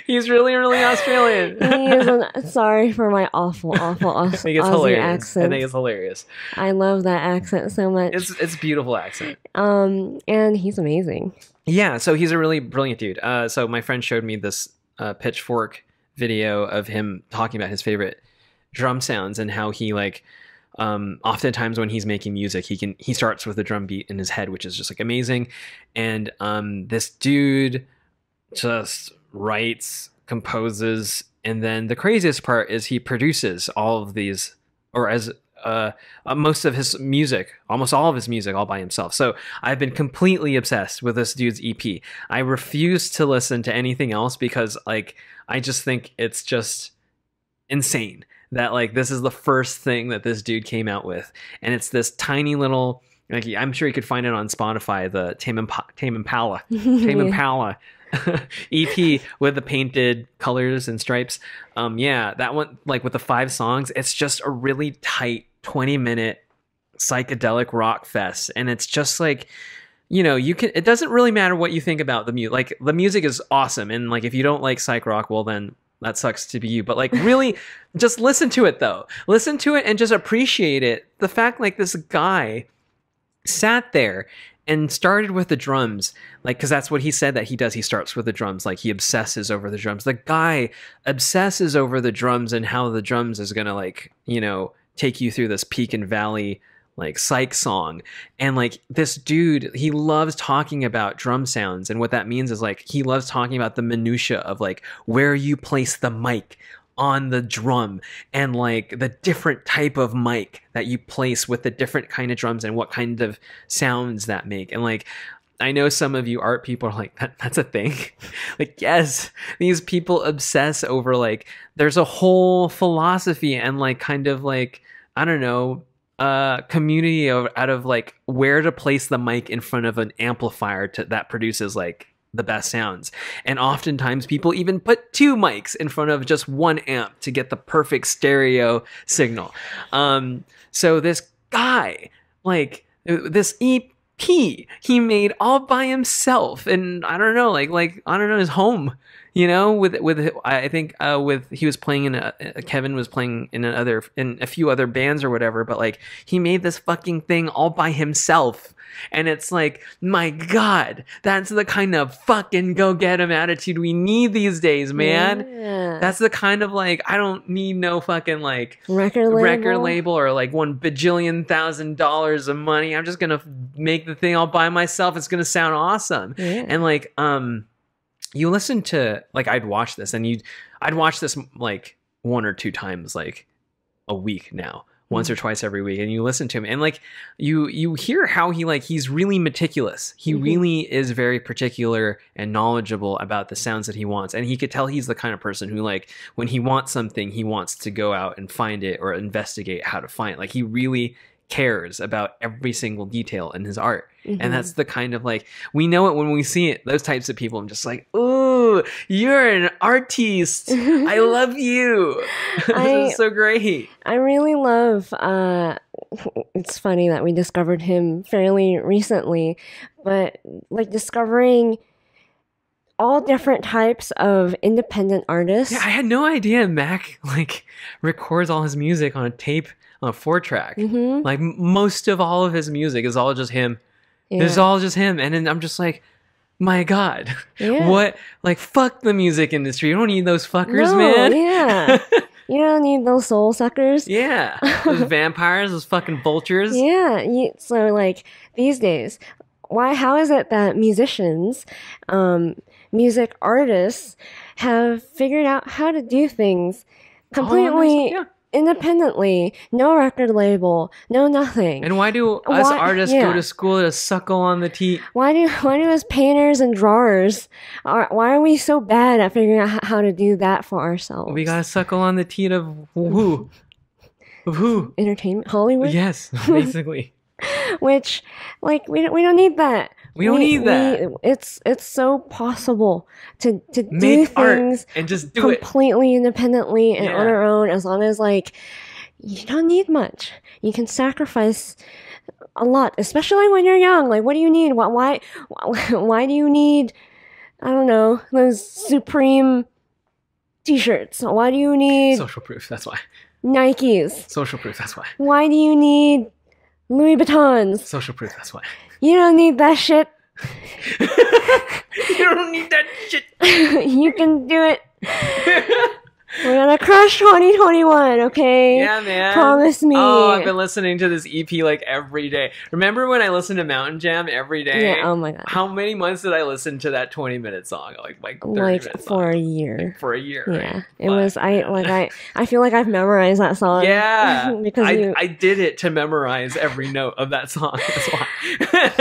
Speaker 1: He's really, really Australian.
Speaker 2: Sorry for my awful Aussie accent.
Speaker 1: I think it's hilarious.
Speaker 2: I love that accent so much.
Speaker 1: It's a beautiful accent.
Speaker 2: And he's amazing.
Speaker 1: Yeah, so he's a really brilliant dude. So my friend showed me this Pitchfork video of him talking about his favorite drum sounds and how he like oftentimes when he's making music he starts with a drum beat in his head, which is just like amazing. And this dude just writes, composes, and then the craziest part is he produces all of these, or as most of his music, almost all of his music, all by himself. So I've been completely obsessed with this dude's EP. I refuse to listen to anything else because like I just think it's just insane that like this is the first thing that this dude came out with, and it's this tiny little, like, I'm sure you could find it on Spotify, the Tame Impala EP with the painted colors and stripes. Yeah, that one, like with the 5 songs, it's just a really tight 20-minute psychedelic rock fest, and it's just like, you know, it doesn't really matter what you think about the music. Like the music is awesome, and like if you don't like psych rock, well then that sucks to be you. But like really just listen to it though. Listen to it and just appreciate it. The fact like this guy sat there and started with the drums, like, because that's what he said that he does. He starts with the drums, like he obsesses over the drums. The guy obsesses over the drums and how the drums is gonna, like, you know, take you through this peak and valley, like, psych song. And like this dude, he loves talking about drum sounds, and what that means is like he loves talking about the minutia of like where you place the mic on the drum, and like the different type of mic that you place with the different kind of drums and what kind of sounds that make. And like, I know some of you art people are like, that's a thing. Like, yes, these people obsess over like, there's a whole philosophy and like kind of like, I don't know, community out of like where to place the mic in front of an amplifier that produces like the best sounds. And oftentimes people even put 2 mics in front of just 1 amp to get the perfect stereo signal. So this guy, like this he made all by himself, and I don't know, like I don't know, his home, you know, with I think with he was playing in Kevin was playing in a few other bands or whatever, but like he made this fucking thing all by himself. And it's like, my God, that's the kind of fucking go get 'em attitude we need these days, man. Yeah. That's the kind of like, I don't need no fucking like record label or like $1 bajillion,000 of money. I'm just gonna make the thing all by myself. It's gonna sound awesome. Yeah. And like, you listen to like I'd watch this like 1 or 2 times like a week now. Once or twice every week, and you listen to him, and like you hear how he's really meticulous. He really is very particular and knowledgeable about the sounds that he wants, and he could tell he's the kind of person who, like, when he wants something, he wants to go out and find it or investigate how to find it. Like, he really cares about every single detail in his art. And that's the kind of, like, we know it when we see it. Those types of people, I'm just like, ooh, you're an artiste. I love you. This is so great.
Speaker 2: I really love, it's funny that we discovered him fairly recently, but like discovering all different types of independent artists.
Speaker 1: Yeah, I had no idea Mac like records all his music on a tape, on a 4-track. Like most of all of his music is all just him. Yeah. It's all just him. And then I'm just like, my God, what? Like, fuck the music industry. You don't need those fuckers, man.
Speaker 2: Yeah. You don't need those soul suckers.
Speaker 1: Yeah. Those vampires, those fucking vultures.
Speaker 2: Yeah. So, like, these days, how is it that musicians, music artists have figured out how to do things completely independently, no record label, no nothing.
Speaker 1: And why do us artists go to school to suckle on the teat?
Speaker 2: Why do us painters and drawers, why are we so bad at figuring out how to do that for ourselves?
Speaker 1: We gotta suckle on the teat of who? Of who?
Speaker 2: Entertainment, Hollywood?
Speaker 1: Yes, basically.
Speaker 2: Which, like, we don't need that.
Speaker 1: We don't need that.
Speaker 2: It's so possible to
Speaker 1: make
Speaker 2: do things
Speaker 1: and just do
Speaker 2: completely independently and on our own, as long as, like, you don't need much. You can sacrifice a lot, especially when you're young. Like, what do you need? Why do you need, I don't know, those Supreme t-shirts? Why do you need
Speaker 1: social proof? That's why.
Speaker 2: Nikes.
Speaker 1: Social proof. That's why.
Speaker 2: Why do you need Louis Vuittons?
Speaker 1: Social proof. That's why.
Speaker 2: You don't need that shit.
Speaker 1: You don't need that shit.
Speaker 2: You can do it. We're gonna crush 2021, okay?
Speaker 1: Yeah, man.
Speaker 2: Promise me.
Speaker 1: Oh, I've been listening to this EP like every day. Remember when I listened to Mountain Jam every day?
Speaker 2: Yeah, oh my God.
Speaker 1: How many months did I listen to that 20-minute song? Like 30-minute song.
Speaker 2: For a year.
Speaker 1: Like for a year.
Speaker 2: Yeah.
Speaker 1: Right?
Speaker 2: It was, I feel like I've memorized that song.
Speaker 1: Yeah.
Speaker 2: Because
Speaker 1: I did it to memorize every note of that song. That's why.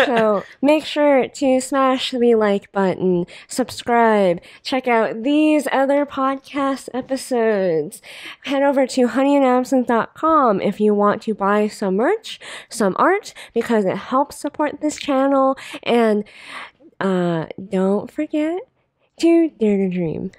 Speaker 2: So make sure to smash the like button, subscribe, check out these other podcast episodes. Head over to honeyandabsinthe.com if you want to buy some merch, some art, because it helps support this channel. And don't forget to dare to dream.